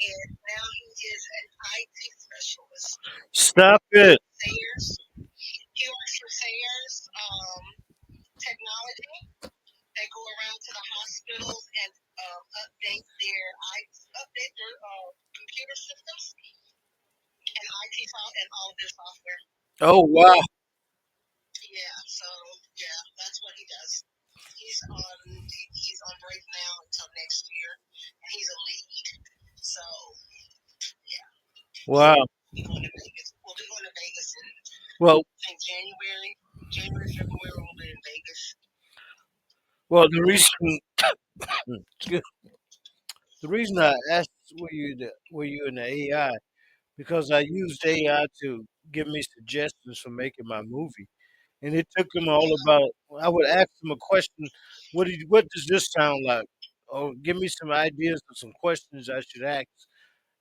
and now he is an IT specialist. Stop it. Sayers. He works for Sayers Technology. They go around to the hospitals and update their computer systems and IT and all of their software. Oh wow. Yeah, so yeah, that's what he does. He's on break now until next year, and he's a lead. So yeah, Wow. we're going to Vegas. We'll be going to Vegas Well, in January, February. We'll be in Vegas. well, the reason I asked were you in the AI because I used AI to give me suggestions for making my movie, and it took them all about. I would ask them a question. What does this sound like? Or give me some ideas of some questions I should ask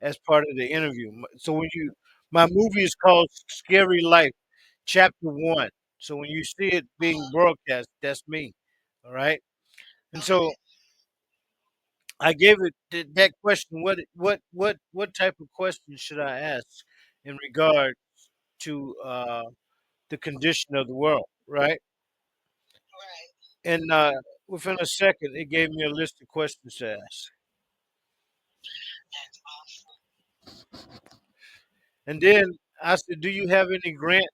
as part of the interview. So my movie is called Scary Life, Chapter One. So when you see it being broadcast, that's me. All right. And so Okay. I gave it that question. What type of question should I ask in regard to the condition of the world? Right. Right. And within a second, it gave me a list of questions to ask. That's awesome. And then I said, "Do you have any grant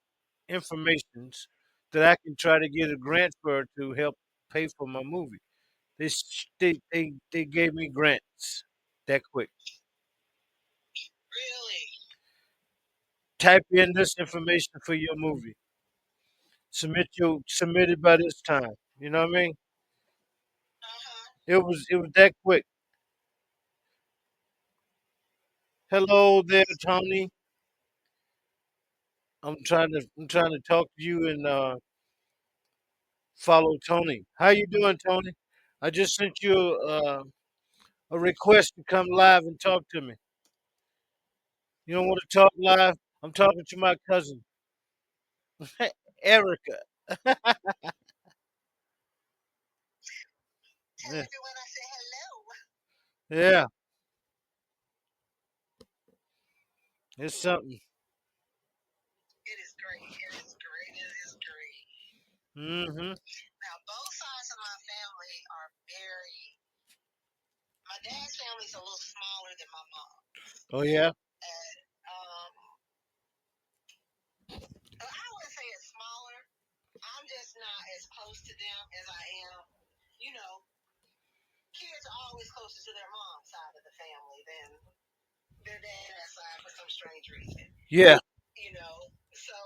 informations that I can try to get a grant for to help pay for my movie?" They gave me grants that quick. Really? Type in this information for your movie. Submit it by this time. You know what I mean? Uh huh. It was that quick. Hello there, Tony. I'm trying to talk to you and follow Tony. How you doing, Tony? I just sent you a request to come live and talk to me. You don't want to talk live? I'm talking to my cousin, Erica. Tell Yeah, everyone I say hello. yeah, it's something. It is great. It is great. It is great. Hmm. Now, both sides of my family are very. My dad's family is a little smaller than my mom. Oh yeah. And I wouldn't say it's smaller. I'm just not as close to them as I am. You know, kids are always closer to their mom's side of the family than their dad's side for some strange reason. Yeah. You know, so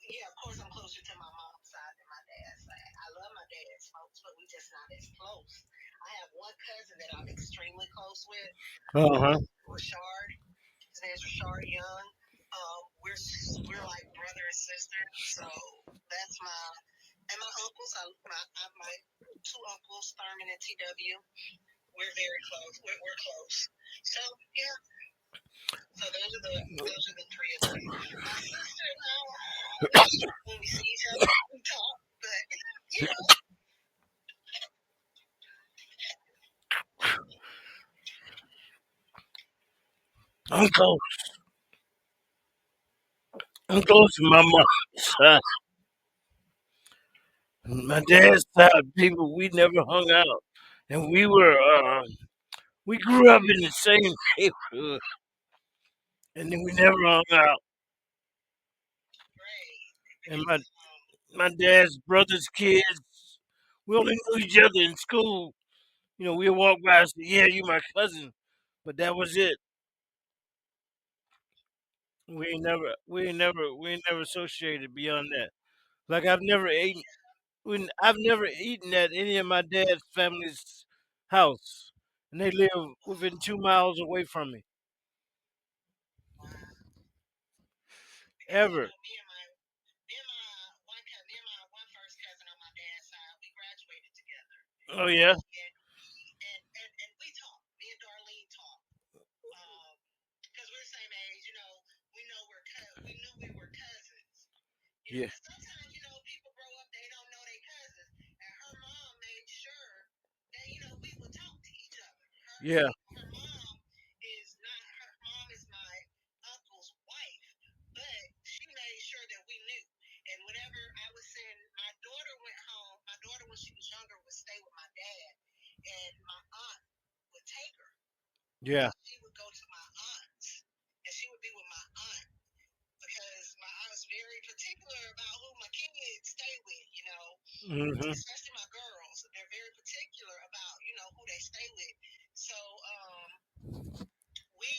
yeah, of course I'm closer to my mom's side than my dad's side. I love my dad's folks, but we just not as close. I have one cousin that I'm extremely close with, Uh huh. Rashard. His name's Rashard Young. We're like brother and sister, so that's my and And my uncles, my two uncles, Thurman and TW, we're very close. We're close. So yeah. So those are the three of them. My sister, no, when we see each other, we talk, but you know. I'm close. I'm close to my mom's side. My dad's side, people, we never hung out. And we grew up in the same neighborhood. And then we never hung out. Right. And Because my dad's brother's kids, we only knew each other in school. We'd walk by and say, "Yeah, you my cousin," but that was it. We ain't never associated beyond that. Like I've never eaten at any of my dad's family's house, and they live within 2 miles away from me. wow. Because Ever. me and my one first cousin on my dad's side, we graduated together, Oh yeah, and we talk. Me and Darlene talk. Because we're the same age, we knew we were cousins. yeah, Because sometimes people grow up, they don't know their cousins, and her mom made sure that we would talk to each other. yeah, Her mom is my uncle's wife, but she made sure that we knew. And whenever I was send my daughter went home, my daughter when she was younger would stay with my dad, and my aunt would take her. yeah. She would go to my aunt's, and she would be with my aunt because my aunt was very particular about who my kids stay with. Hmm. Especially my girls, they're very particular about who they stay with. So we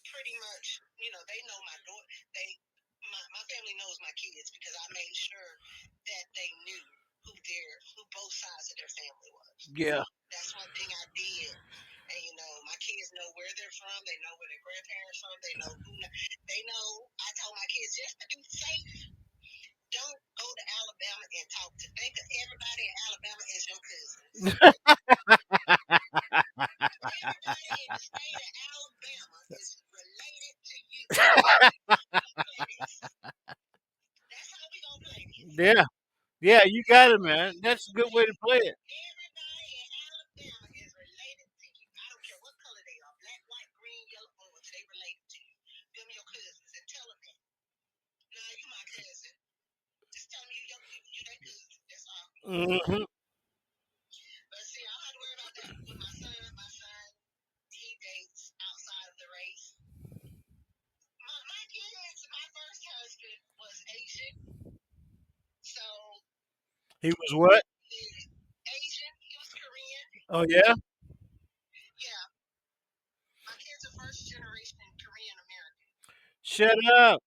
pretty much they know my daughter. My family knows my kids because I made sure that they knew who both sides of their family was. Yeah. That's one thing I did. And my kids know where they're from. They know where their grandparents from. They know who. They know. I told my kids just to be safe. Don't go to Alabama and talk to. Think of everybody in Alabama as your cousins. Everybody in the state of Alabama is related to you. That's how we gonna play this. Yeah, yeah. You got it, man. That's a good way to play it. Everybody in Alabama is related to you. I don't care what color they are, black, white, green, yellow, orange. They related to you. Them your cousins, and tell them that. Nah, you my cousin. Just tell me you that cousin. That's all. Hmm. But see, I don't have to worry about that with my son. My son, he dates outside of the race. My kids, my first husband was Asian, so He was what? Asian. He was Korean. Oh yeah. Yeah, my kids are first generation Korean American. Shut up.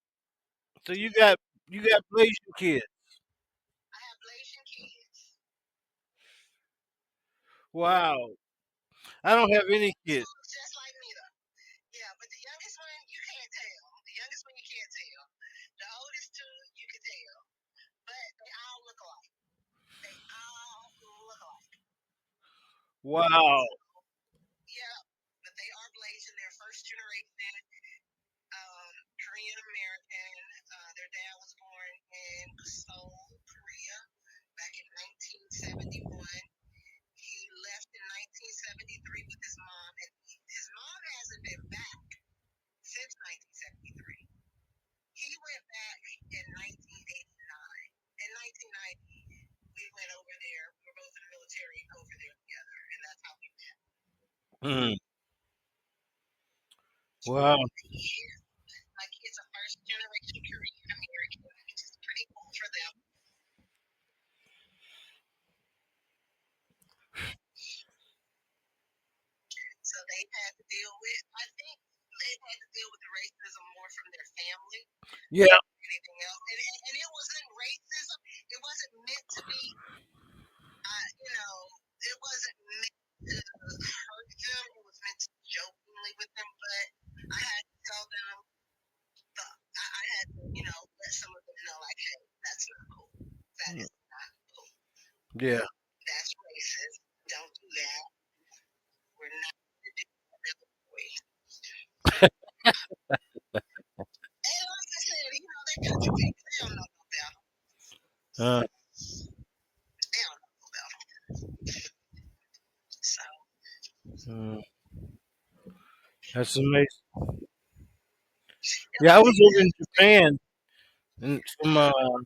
So you got Malaysian kids. I have Malaysian kids. Wow. I don't have any Two kids. just like me though. Yeah, but the youngest one you can't tell. The youngest one you can't tell. The oldest two you can tell. But they all look alike. They all look alike. Wow. So yeah, but they are Malaysian. They're first generation Korean American. Their dad was born in Seoul, Korea, back in 1971. He left in 1973 with his mom, and his mom hasn't been back since 1973. He went back in 1989. In 1990, we went over there. We were both in the military over there together, and that's how we met. Mm. Wow. Yeah, my kids are first generation Korean American, which is pretty cool for them. So they've had to deal with, I think, they've had to deal with the racism more from their family Yeah. than anything else. And it wasn't racism. It wasn't meant to be, it wasn't meant to hurt them. It was meant to jokingly with them. But I had to tell them, I had to, let some of them know, like, hey, that's not cool. That is Yeah. That's racist. Don't do that. We're not going to do that other way. And like I said, that country people, they don't know no better. Uh, They don't know no better. So, mm, that's amazing. it Yeah, I was was over in Japan from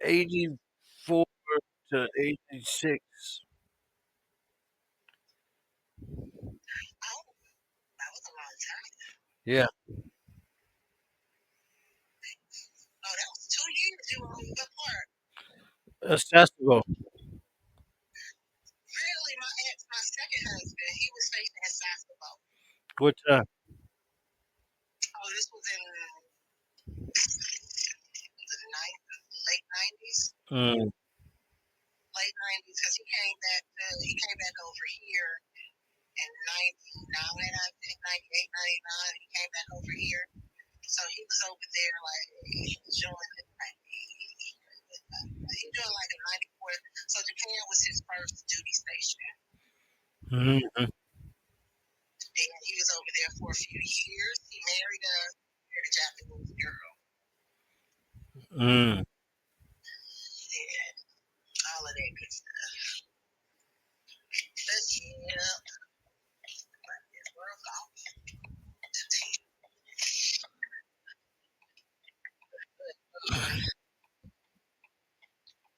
84 to 86. oh, that was a long time. Yeah. Oh, that was 2 years you were on what part? Sasebo. Really, my second husband, he was stationed in Sasebo. What time? Oh, this was in the late 90s. Mm, Late 90s, because he came back over here in 99, I think, 98, 99. He came back over here. So he was over there, like, he was doing it, like, he doing like a 94. So Japan was his first duty station. mm, And he was over there for a few years. He married a Japanese girl. mm. And all of that good stuff. But yeah, we're off.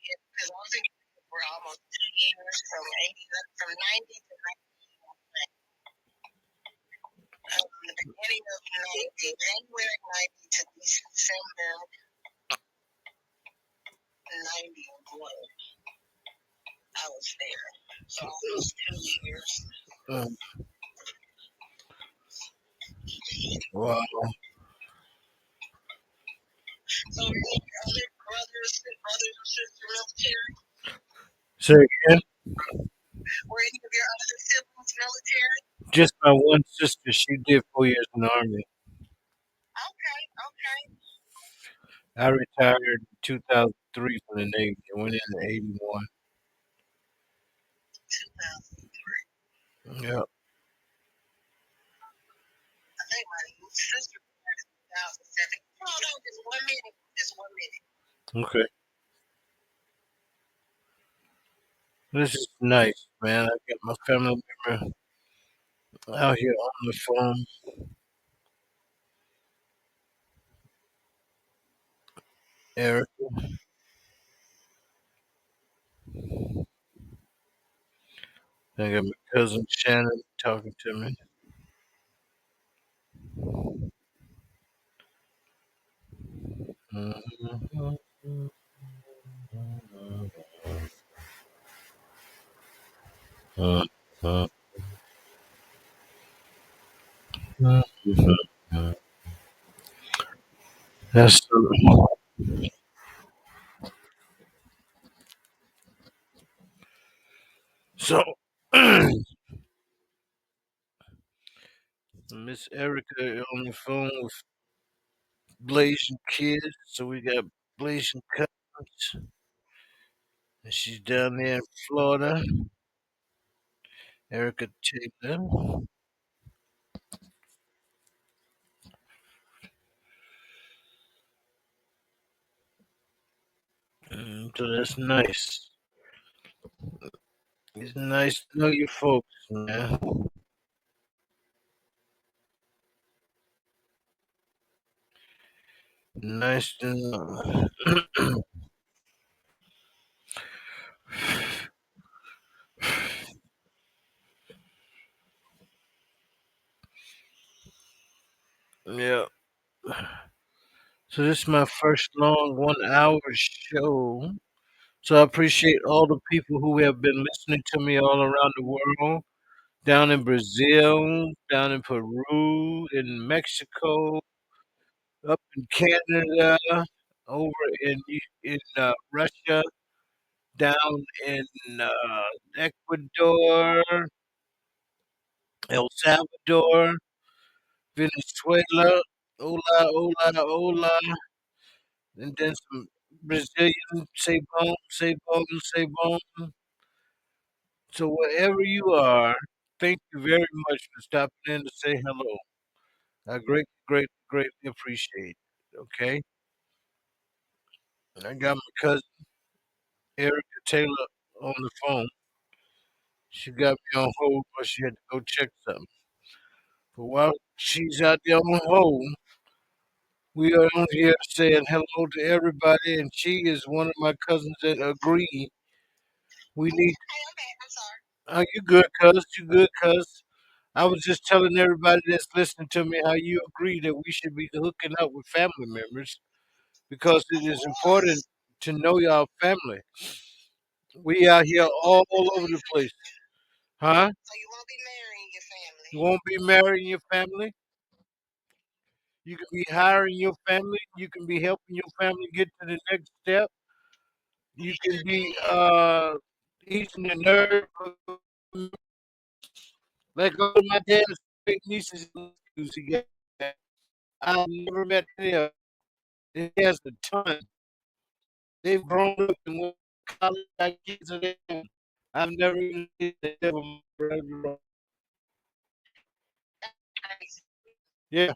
Yeah, because I was in for almost 2 years, from 90 to 91. The beginning of 90, January 90 to December 91, I was there. So almost 2 years. Mm. Wow. So were any of your other brothers or sisters military? Say again. Were any of your other siblings military? Just my one sister. She did 4 years in the army. Okay, okay. I retired in 2003 from the Navy. I went in 81. 2003. Yeah. I think my sister was 2007. Hold on, just 1 minute. Just 1 minute. Okay. This is nice, man. I got my family member out here on the phone. Eric. I got my cousin Shannon talking to me. Mhm. Mhm. Mhm. That's so. Miss Erica on the phone with Blasian kids, so we got Blasian cousins, and she's down there in Florida. Erica Taylor. So that's nice. It's nice to know your folks, man. Nice to know. Yeah. So this is my first long 1 hour show. So I appreciate all the people who have been listening to me all around the world. Down in Brazil, down in Peru, in Mexico, up in Canada, over in Russia, down in Ecuador, El Salvador, Venezuela, hola, hola, hola, and then some Brazilian, say bom, say bom, say bom. So wherever you are, thank you very much for stopping in to say hello. I greatly appreciate it. Okay. And I got my cousin Erica Taylor on the phone. She got me on hold, but she had to go check something. But while she's out there on hold, we are on here saying hello to everybody, and she is one of my cousins that agree we need. Hey, I'm back. I'm sorry. Oh, you good, cuz? You good, cuz? I was just telling everybody that's listening to me how you agree that we should be hooking up with family members because Of it is important course. to know your family. We out here all So over you the place, huh? so you won't be marrying your family. You won't be marrying your family. You can be hiring your family. You can be helping your family get to the next step. You You can sure be can. easing the nerve like all my dad's great nieces and nephews he got. I've never met any of them. He has a ton. They've grown up and went to college, got kids of their own. I've never even seen that ever. Crazy. Yeah,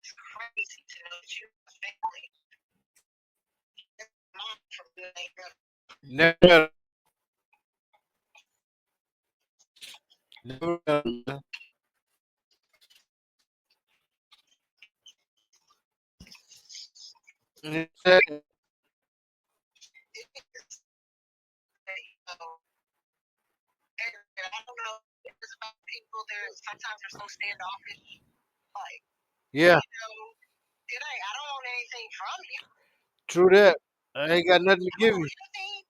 It's crazy to know that you have a family. Mom from the neighborhood. never met 'em, never met 'em. And it's sad. It is. I don't know. It's about people. Sometimes they're so standoffish. Like, Yeah, I don't want anything from you. true that. I ain't got nothing to I don't give want you. anything.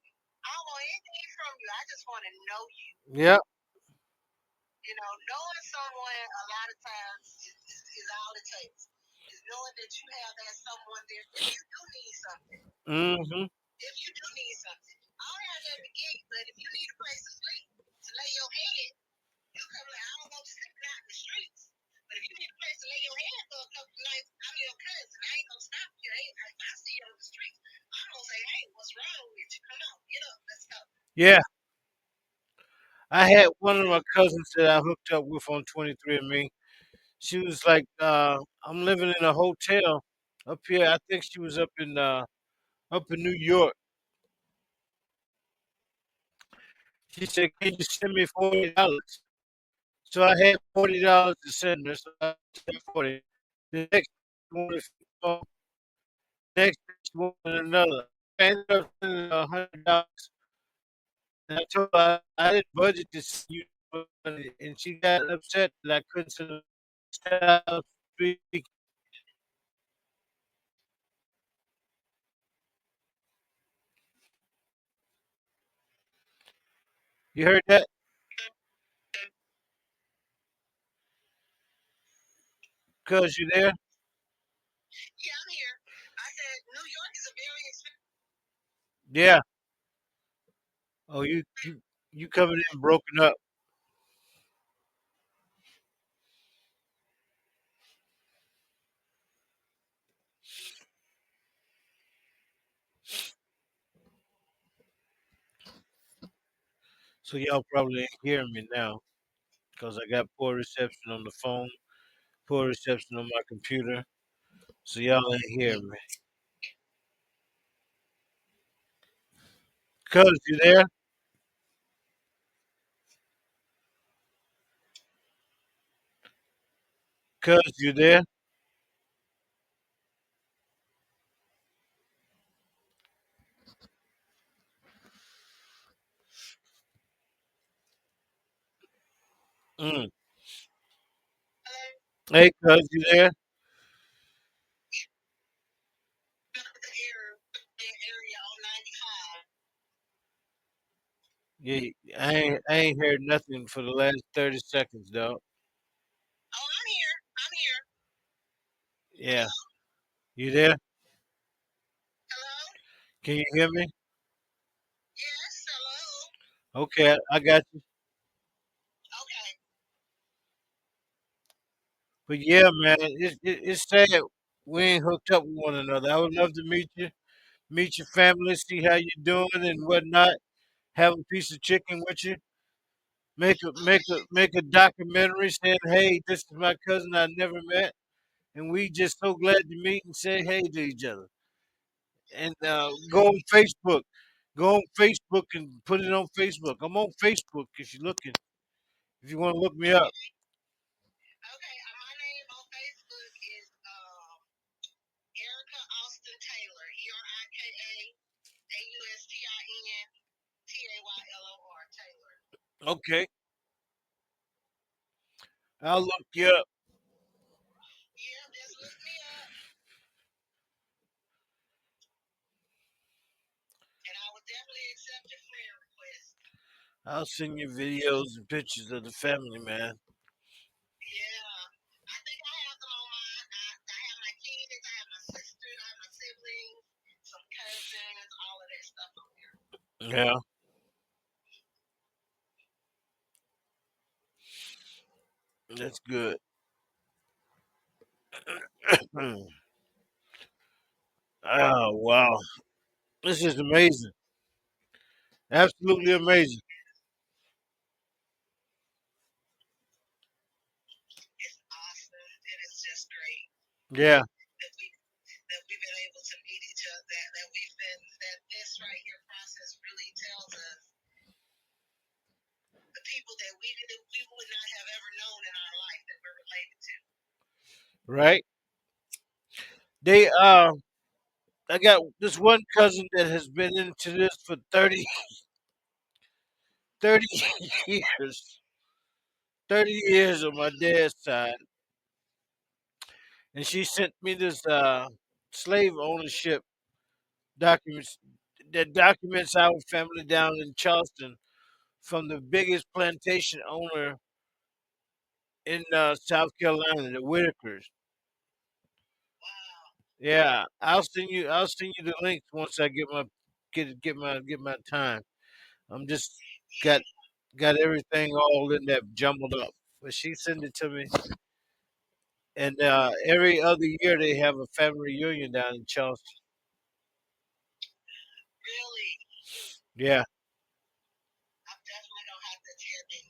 I don't want anything from you. I just want to know you. Yeah. Knowing someone a lot of times is all it takes. Is knowing that you have that someone there if you do need something. Mm-hmm. If you do need something. I don't have that begin, but if you need a place to sleep, to lay your head, you come like, I don't want you sleeping out in the streets. But if you need a place to lay your head for a couple of nights, I'm your cousin. I ain't gonna stop you. If I see you on the streets, I'm gonna say, hey, what's wrong with you? Come on, get up, let's go. Yeah. I had one of my cousins that I hooked up with on 23andMe. She was like, I'm living in a hotel up here. I think she was up in New York. She said, can you send me $40? So I had $40 to send her. So I sent 40. The next she wanted 50 next she wanted another. I ended up sending her $100. And I told her I didn't budget to send you money, and she got upset that I couldn't send her. You heard that? Cuz you there? Yeah, I'm here. I said New York is a very expensive. Yeah. Oh, you coming in broken up. So y'all probably ain't hearing me now because I got poor reception on the phone, poor reception on my computer. So y'all ain't hearing me. Cuz you there? Cuz you there? Mm. Hey, cuz you there? Area on 95. Yeah, I ain't heard nothing for the last 30 seconds, dog. Oh, I'm here. I'm here. Yeah. Hello? You there? Hello? Can you hear me? Yes, hello. Okay, I got you. Okay. But yeah, man, it's sad. We ain't hooked up with one another. I would love to meet your family, see how you doing and whatnot. Have a piece of chicken with you. Make a documentary saying, "Hey, this is my cousin I never met, and we just so glad to meet and say hey to each other." And go on Facebook, go on Facebook and put it on Facebook. I'm on Facebook if you're looking. If you want to look me up, Okay, my name on Facebook is Erica Austin Taylor. ErikaAustinTaylor Taylor. okay, I'll look you up. Yeah, just look me up, and I will definitely accept your friend request. I'll send you videos and pictures of the family, man. Yeah, I think I have them on mine. I have my kids, I have my sisters, I have my siblings, some cousins, all of that stuff on there. Yeah, that's good. Oh wow, this is amazing. Absolutely amazing. It's awesome. It is just great Yeah, that we've been able to meet each other. That this right here process really tells us the people that we would not have ever known in our life that we're related to. right. They I got this one cousin that has been into this for 30 years. 30 years on my dad's side. And she sent me this slave ownership documents that documents our family down in Charleston from the biggest plantation owner in South Carolina, the Whitakers. Wow. Yeah, I'll send you the links once I get my time. I'm just got Yeah. got everything all in there jumbled up. But she sent it to me, and every other year they have a family reunion down in Charleston. Really, Yeah, I'm definitely gonna have to attend it.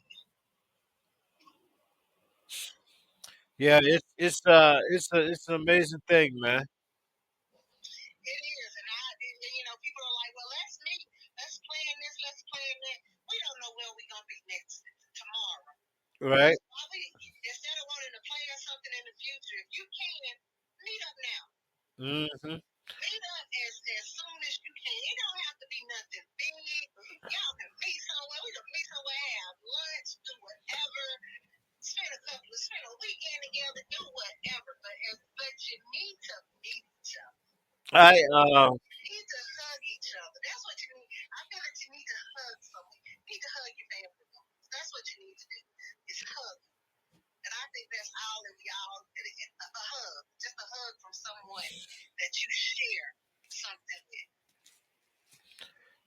yeah, it's an amazing thing, man. It is, people are like, well, let's plan this, let's plan that. We don't know where we're gonna be next tomorrow. Right? Why we instead of wanting to plan something in the future, if you can, meet up now. Hmm. Meet up as soon as you can. It don't have to be nothing big. Y'all can meet somewhere. We can meet somewhere, have lunch, do whatever. Spend a weekend together, do whatever. But you need to meet each other. I You need to hug each other. That's what you need. I feel like you need to hug someone. You need to hug your family members. That's what you need to do. Is hug. And I think that's all that we all a hug. Just a hug from someone that you share something with.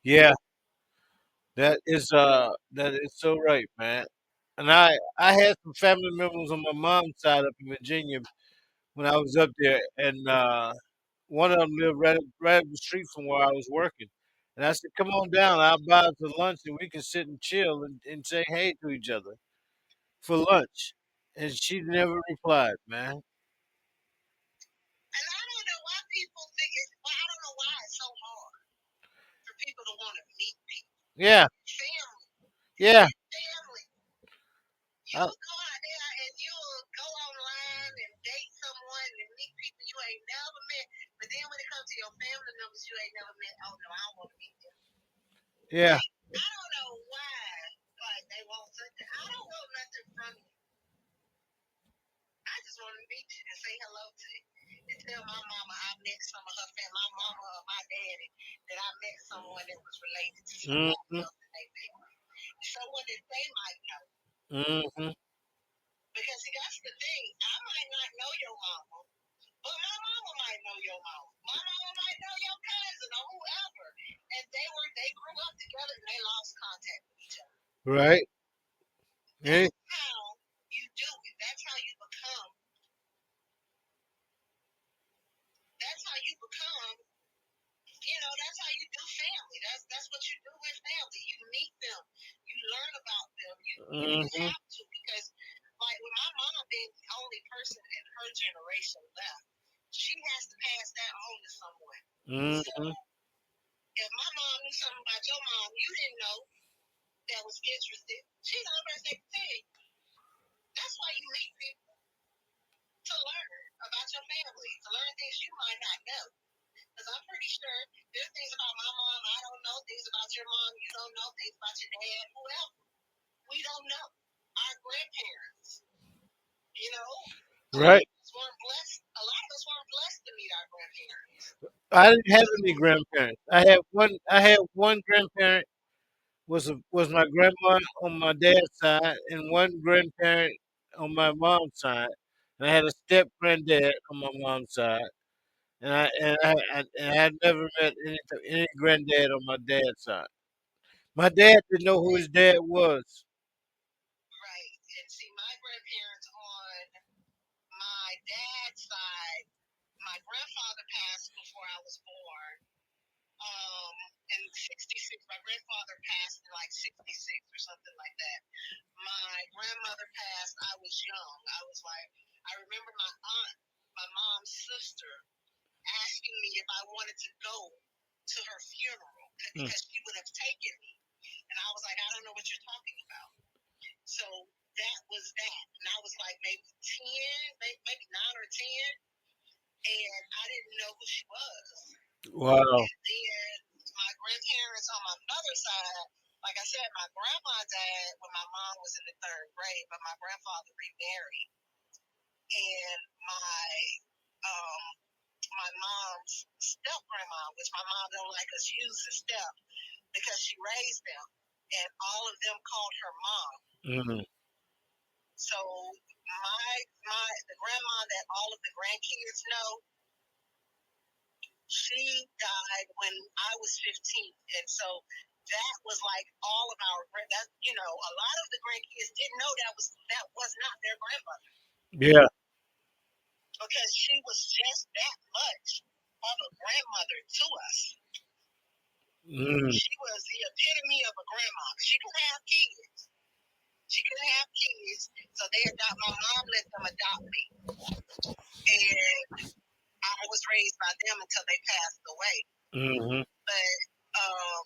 yeah, that is so right, man. And I had some family members on my mom's side up in Virginia when I was up there, and one of them lived right up the street from where I was working. And I said, "Come on down, I'll buy us a lunch, and we can sit and chill and say hey to each other for lunch." And she never replied, man. And I don't know why people think it's well, I don't know why it's so hard for people to want to meet people. Yeah, Family. yeah. Family. I, You'll go out there and you'll go online and date someone and meet people you ain't never met. But then when it comes to your family members you ain't never met, oh no, I don't want to meet them. yeah, Like, I don't know why. Like they want something. I don't want nothing from you. I just want to meet you and say hello to you. And tell my mama I met some of her family, my mama or my daddy, that I met someone that was related to somebody mm-hmm, else in their family. Someone that they might know. mm-hmm, Because see, that's the thing. I might not know your mama, but my mama might know your mama. My mama might know your cousin or whoever. And they grew up together and they lost contact with each other. right. Yeah, That's how you do it. That's how you become Hmm. have to because, like, with my mom being the only person in her generation left, she has to pass that on to someone. So Hmm. if my mom knew something about your mom you didn't know that was interested, she's the only person that can tell you. That's why you meet people to learn about your family, to learn things you might not know. Because I'm pretty sure there's things about my mom I don't know, things about your mom you don't know, things about your dad, whoever. We don't know. Our grandparents, you know, a lot Right. of us weren't blessed. A lot of us weren't blessed to meet our grandparents. I didn't have So, any grandparents. I had one. I had one grandparent was my grandma on my dad's side, and one grandparent on my mom's side. And I had a step granddad on my mom's side, and I had never met any granddad on my dad's side. My dad didn't know who his dad was. right. And see, my grandparents on my dad's side, my grandfather passed before I was born. Um, in '66, my grandfather passed in like '66 or something like that. My grandmother passed. I was young. I was like, I remember my aunt, my mom's sister, asking me if I wanted to go to her funeral Mm. because she would have taken me. And I was like, I don't know what you're talking about. So that was that. And I was like maybe 10, maybe 9 or 10. And I didn't know who she was. Wow. And then my grandparents on my mother's side, like I said, my grandma died when my mom was in the third grade, but my grandfather remarried. And um, my mom's step grandma, which my mom don't like us use as step because she raised them, and all of them called her mom. Mm. So my the grandma that all of the grandkids know, she died when I was 15, and so that was like all of our that a lot of the grandkids didn't know that was not their grandmother Yeah. because she was just that much of a grandmother to us. Mm. She was the epitome of a grandma. She could have kids. She couldn't have kids, so my mom let them adopt me, and I was raised by them until they passed away. Hmm. But um,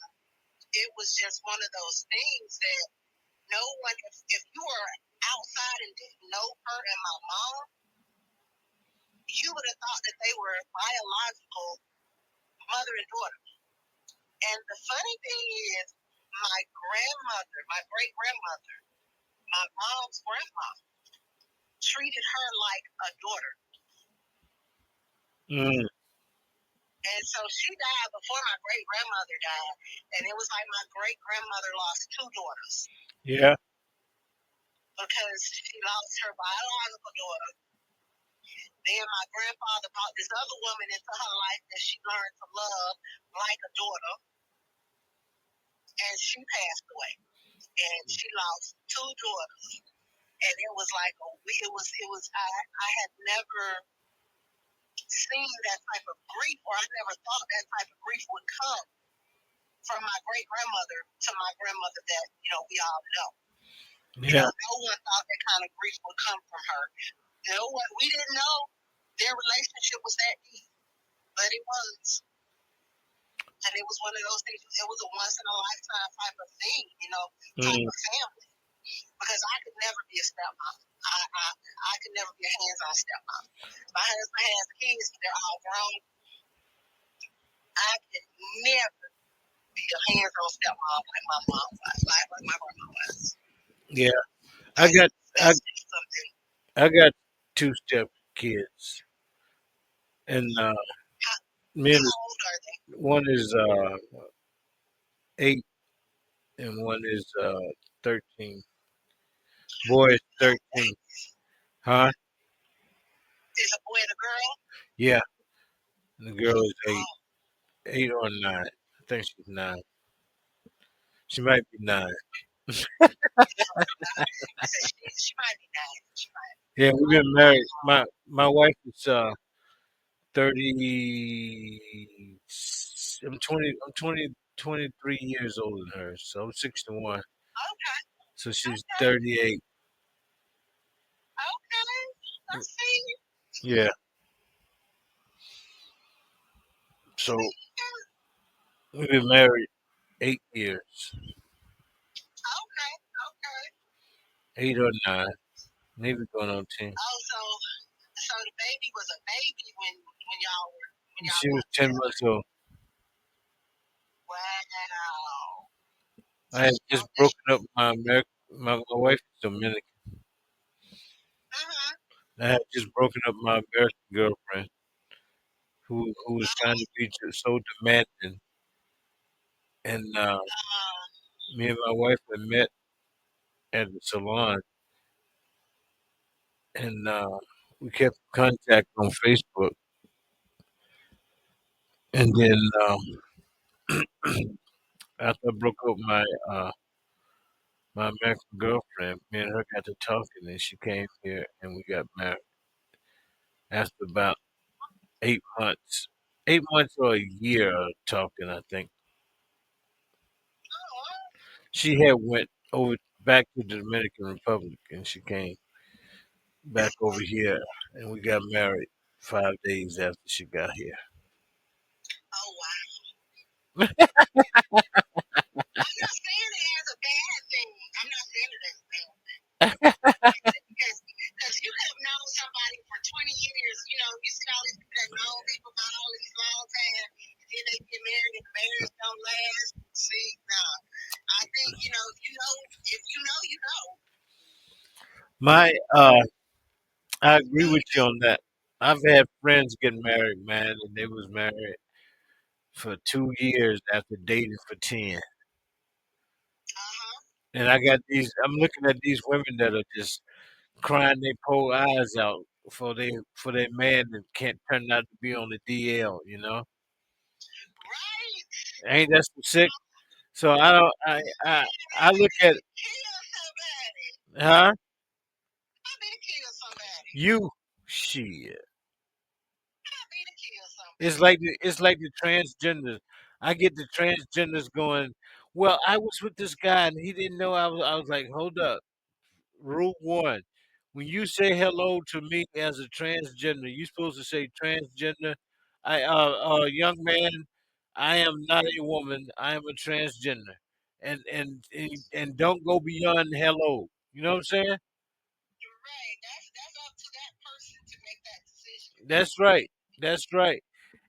it was just one of those things that no one, if you were outside and didn't know her and my mom, you would have thought that they were biological mother and daughter. And the funny thing is, my grandmother, my great grandmother, my mom's grandma, treated her like a daughter. Mm. And so she died before my great grandmother died. And it was like my great grandmother lost two daughters Yeah. because she lost her biological daughter. Then my grandfather brought this other woman into her life that she learned to love like a daughter, and she passed away. And she lost two daughters. And it was like I had never seen that type of grief, or I never thought that type of grief would come from my great grandmother to my grandmother that we all know. Yeah. No one thought that kind of grief would come from her. No one, we didn't know their relationship was that deep, but it was. And it was one of those things. It was a once in a lifetime type of thing, type Mm. of family. Because I could never be a stepmom. I could never be a hands-on stepmom. My husband has kids, they're all grown. I could never be a hands-on stepmom like my mom was, like my grandma was. Yeah. I That's got I that's just something. I got two step kids, and How, me and how old are they? one is 8 and one is 13. Boy is Oh, 13. Huh? is a boy and a girl? Yeah. And the girl is 8. Oh, 8 or 9. I think she's 9. She might be 9. no, I said she might be 9. She might. Yeah, we've Oh, been married. My wife is 30. I'm 20. I'm 20, 23 years older than her, so I'm 61. okay. So she's Okay. 38. Okay. I see. Yeah. So See. we've been married 8 years, Okay. Okay. 8 or 9, maybe going on 10. Oh, so the baby was a baby when y'all She was got 10 together. months old. Wow. I had just Okay. broken up my American, my wife is Dominican. Mhm. I had just broken up my American girlfriend who was trying Oh. to be so demanding. And me and my wife had met at the salon, and we kept contact on Facebook. And then after I broke up my American girlfriend, me and her got to talking, and she came here, and we got married after about 8 months. 8 months or a year of talking, I think. Oh. She had went over back to the Dominican Republic, and she came back over here, and we got married 5 days after she got here. Oh wow. I'm not saying it as a bad thing. I'm not saying it as a bad thing. Because you could have known somebody for 20 years. You know, you see all these people that know people for all these long time, and then they get married, and the marriage don't last. See, no. I think, if you know, you know. My, I agree No, with you you don't. on that. I've had friends get married, man, and they was married for 2 years after dating for 10. Uh-huh. And I got these. I'm looking at these women that are just crying their poor eyes out for their man that can't turn out to be on the DL. You know, Right? ain't that some sick? So I don't. I look at Kill somebody. huh I mean to kill somebody. you shit. I mean to kill It's somebody. like the transgenders. I get the transgenders going. Well, I was with this guy and he didn't know I was. I was like, hold up. Rule one: when you say hello to me as a transgender, you supposed to say transgender. Young man, I am not a woman. I am a transgender, and don't go beyond hello. You know what I'm saying? Right. That's up to that person to make that decision. That's right. That's right.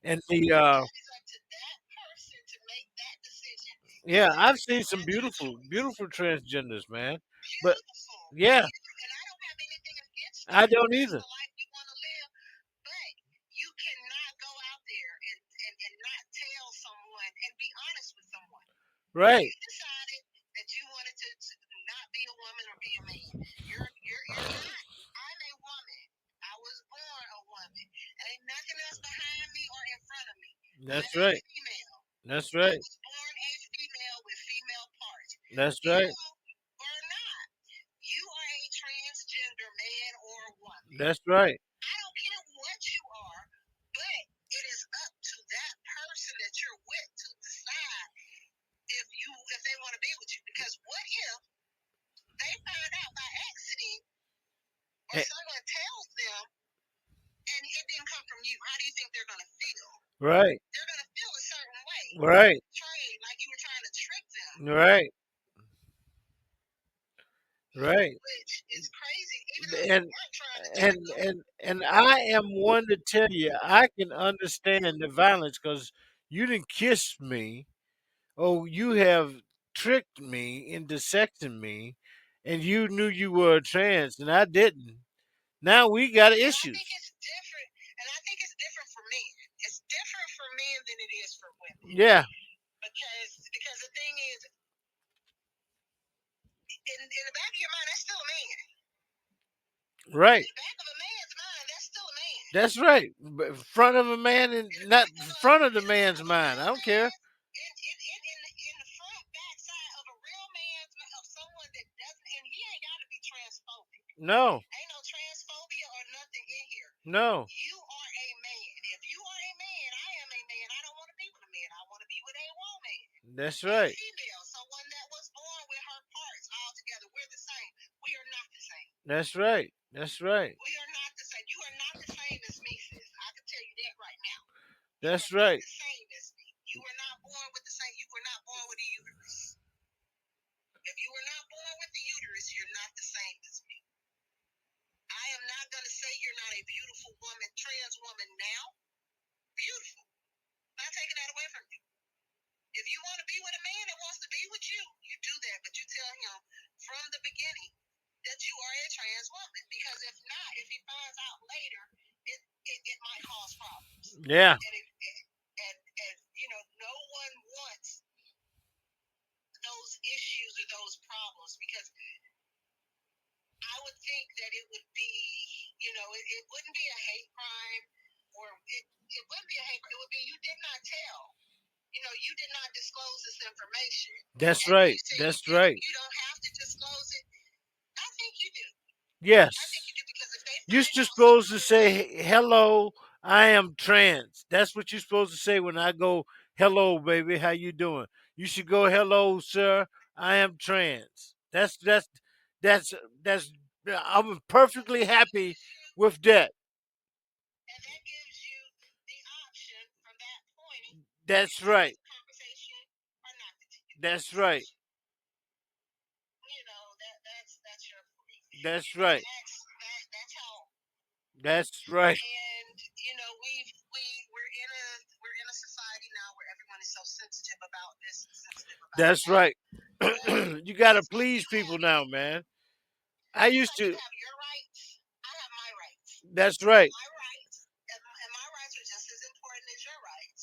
And the That is up to that person to make that decision. If yeah, that's I've seen some their beautiful, choice. beautiful transgenders, man. But Beautiful. yeah, And I don't have anything against I that if don't that's either. the life you want to live. But you cannot go out there and not tell someone and be honest with someone. Right. You decided that you wanted to not be a woman or be a man. You're not. I'm a woman. I was born a woman. And ain't nothing else behind me or in front of me. I'm That's a right. female. That's I right. was born a female with female parts. That's You right. are not. You are a transgender man or woman. That's right. I don't care what you are, but it is up to that person that you're with to decide if they want to be with you. Because what if they find out by accident or Eh, someone tells them and it didn't come from you? How do you think they're going to feel? right. They're going to feel a certain way. Right. Trade like you were trying to trick them, Right. Right. which is crazy, even though you And weren't trying to and trick them. and I am one to tell you I can understand the violence because you didn't kiss me. Oh, you have tricked me into sexing me, and you knew you were a trans, and I didn't. Now we got And I think issues. it's different. And I think it's different for men. It's different for men than it is for women. Yeah. Because the thing is, in the back of your mind, that's still a man. Right. In the back of a man's mind, that's still a man. That's right. But front of a man and not front of the In the back man's of a mind. I real don't care. man, in the front backside of a real man's of someone that doesn't, and he ain't got to be transphobic. No. Ain't no transphobia or nothing in here. No. You are a man. If you are a man, I am a man. I don't want to be with a man. I want to be with a woman. That's A right. female, someone that was born with her parts all together. We're That's right. That's right. We are not the same. You are not the same as me, sis. I can tell you that right now. You are That's not right. the same as me. You were not born with the same. You were not born with a uterus. If you were not born with the uterus, you're not the same as me. I am not going to say you're not a beautiful woman, trans woman now. Beautiful. I'm not taking that away from you. If you want to be with a man that wants to be with you, you do that. But you tell him from the beginning that you are a trans woman. Because if not, if he finds out later, it might cause problems. Yeah. And no one wants those issues or those problems because I would think that it would be, it wouldn't be a hate crime or it wouldn't be a hate crime. It would be you did not tell. You did not disclose this information. That's And you right. say That's right. you don't have to disclose it. I think you do. I think Yes. you do because if they You're find just out some supposed to other say, hello, I am trans. That's what you're supposed to say when I go, hello, baby, how you doing? You should go, hello, sir, I am trans. That's, that's, I'm perfectly happy with that. and that gives you the option from that point to That's continue right. the conversation or not continue the That's right. conversation. That's your point. That's And right. that's how. That's right. And we're in a society now where everyone is so sensitive about this and sensitive about That's that. right. But You got to just like please you people have now, man. I just used like you to. have your rights, I have my rights. That's And right. my rights and my rights are just as important as your rights.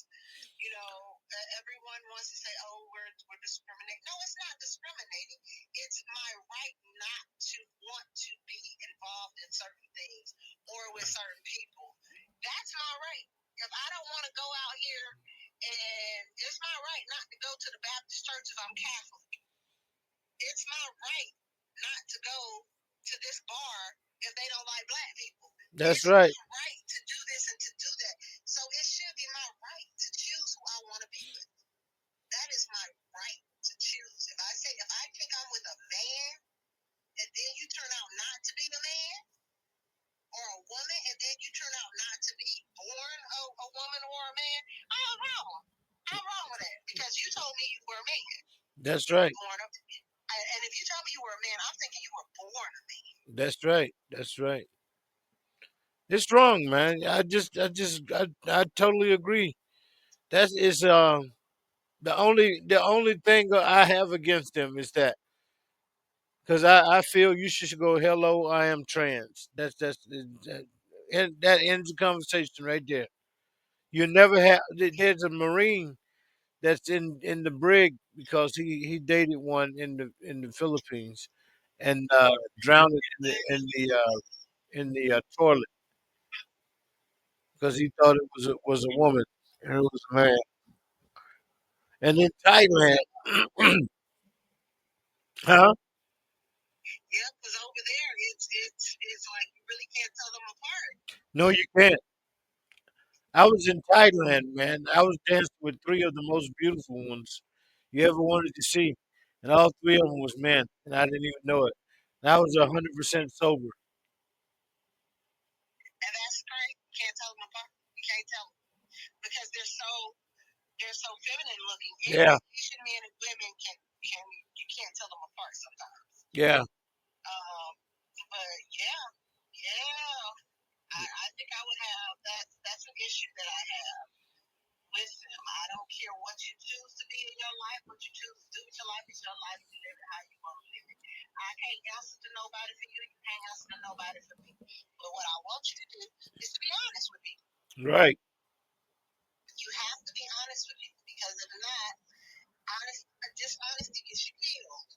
Everyone wants to say, "Oh, we're discriminating." No, it's not discriminating. It's my right not to want to be involved in certain things or with certain people. That's my right. If I don't want to go out here, and it's my right not to go to the Baptist church if I'm Catholic. It's my right not to go to this bar if they don't like black people. That's It's my right. right to do this and to do that. So it should be my right to choose who I want to be with. That is my right to choose. If I think I'm with a man and then you turn out not to be the man or a woman and then you turn out not to be born a woman or a man, I'm wrong. I'm wrong with that because you told me you were a man. That's You were right. born a man. And if you tell me you were a man, I'm thinking you were born a man. That's right. That's right. It's wrong, man. I totally agree. That is the only thing I have against them is that because I feel you should go, hello, I am trans. And that ends the conversation right there. You never have. There's a Marine that's in the brig because he dated one in the Philippines and drowned in the toilet because he thought it was a woman and it was a man. And in Thailand, huh? Yeah, because over there, it's like you really can't tell them apart. No, you can't. I was in Thailand, man. I was dancing with three of the most beautiful ones you ever wanted to see, and all three of them was men, and I didn't even know it. And I was 100% sober. And that's great. You can't tell them apart. You can't tell them because they're so feminine looking. Yeah, Asian men and women can you can't tell them apart sometimes. yeah, Um, but yeah, yeah. I think I would have that. That's an issue that I have with them. I don't care what you choose to be in your life, what you choose to do with your life is your life. You live it how you want to live it. I can't answer to nobody for you. You can't answer to nobody for me. But what I want you to do is to be honest with me. right, You have to be honest with people because if not, dishonesty gets you killed.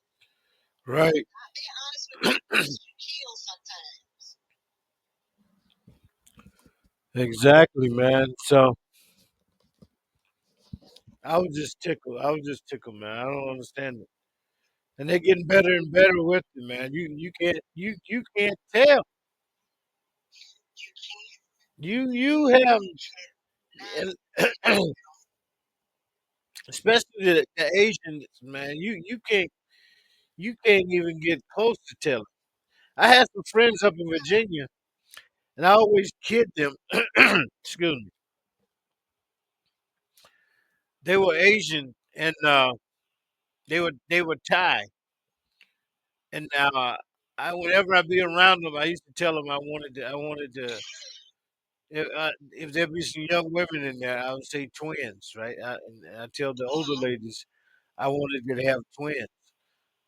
right. Not being honest with people gets you killed sometimes. Exactly, man. So I was just tickled, man. I don't understand it. And they're getting better and better with it, man. You can't tell. You can't. You have, You cannot and tell. especially the Asians, man. You can't even get close to telling. I had some friends up in Virginia, and I always kid them. Excuse me. They were Asian, and they were Thai, and whenever I be around them, I used to tell them I wanted to. If there be some young women in there, I would say twins, right? And I tell the older ladies I wanted to have twins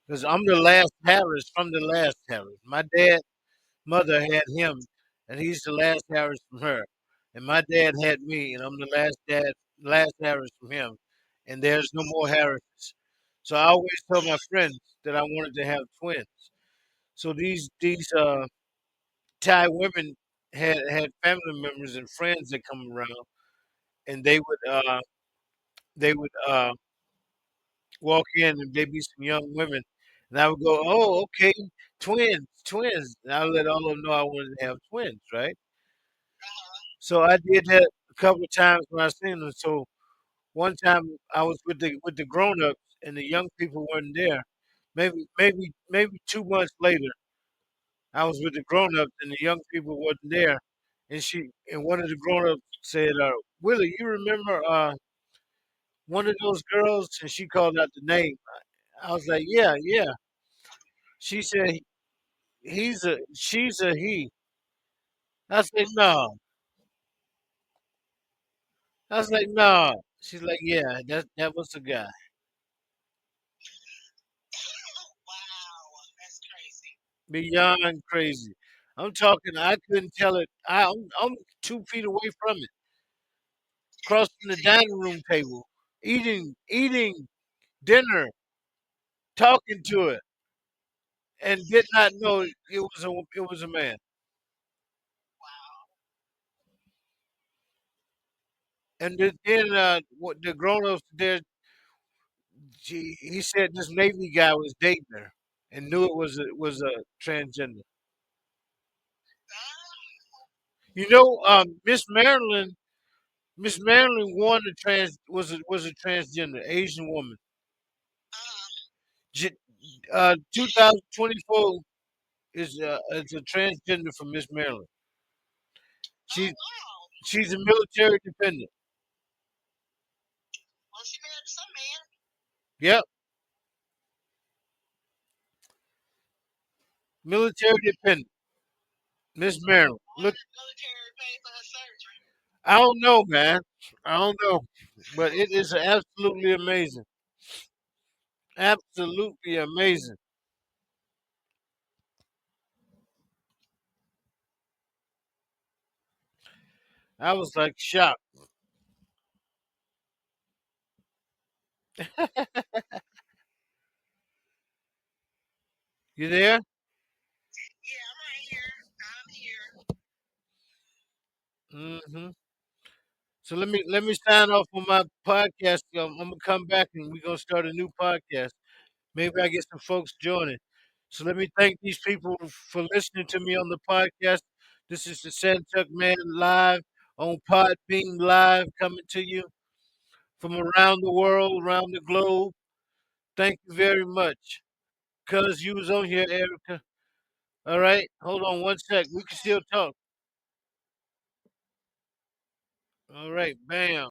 because I'm the last Harris from the last Harris. My dad mother had him, and he's the last Harris from her. And my dad had me, and I'm the last Harris from him. And there's no more Harrises. So I always tell my friends that I wanted to have twins. So these Thai women had family members and friends that come around, and they would walk in, and there'd be some young women, and I would go, "Oh, okay, twins, twins." And I would let all of them know I wanted to have twins, right? So I did that a couple of times when I seen them. So one time I was with the grown ups and the young people weren't there. Maybe 2 months later, I was with the grown ups and the young people wasn't there. And one of the grown ups said, "Willie, you remember one of those girls?" And she called out the name. I was like, "Yeah, yeah." She said, she's a he." I said, "No." I was like, "No." She's like, "Yeah, that was the guy." Wow, that's crazy. Beyond crazy. I'm talking. I couldn't tell it. I'm 2 feet away from it, crossing the dining room table, eating dinner, talking to it, and did not know it was a man. And then what the grown ups there, he said this Navy guy was dating her and knew it was a transgender. You know, Miss Marilyn won a trans was a transgender Asian woman. Uh-huh. 2024 is a transgender for Miss Maryland. Oh, She's wow. she's a military dependent. Well, she married some man. Yep, military dependent. Miss Maryland. Why Look, did the military pay for her surgery? I don't know, man. I don't know, but it is absolutely amazing. Absolutely amazing. I was like shocked. You there? Yeah, I'm right here. I'm here. Hmm. So let me sign off on my podcast. I'm gonna come back and we're gonna start a new podcast. Maybe I get some folks joining. So let me thank these people for listening to me on the podcast. This is the Santuck Man live on Podbean Live coming to you from around the world, around the globe. Thank you very much. Cuz you was on here, Erica. All right. Hold on one sec. We can Okay. still talk. All right. Bam.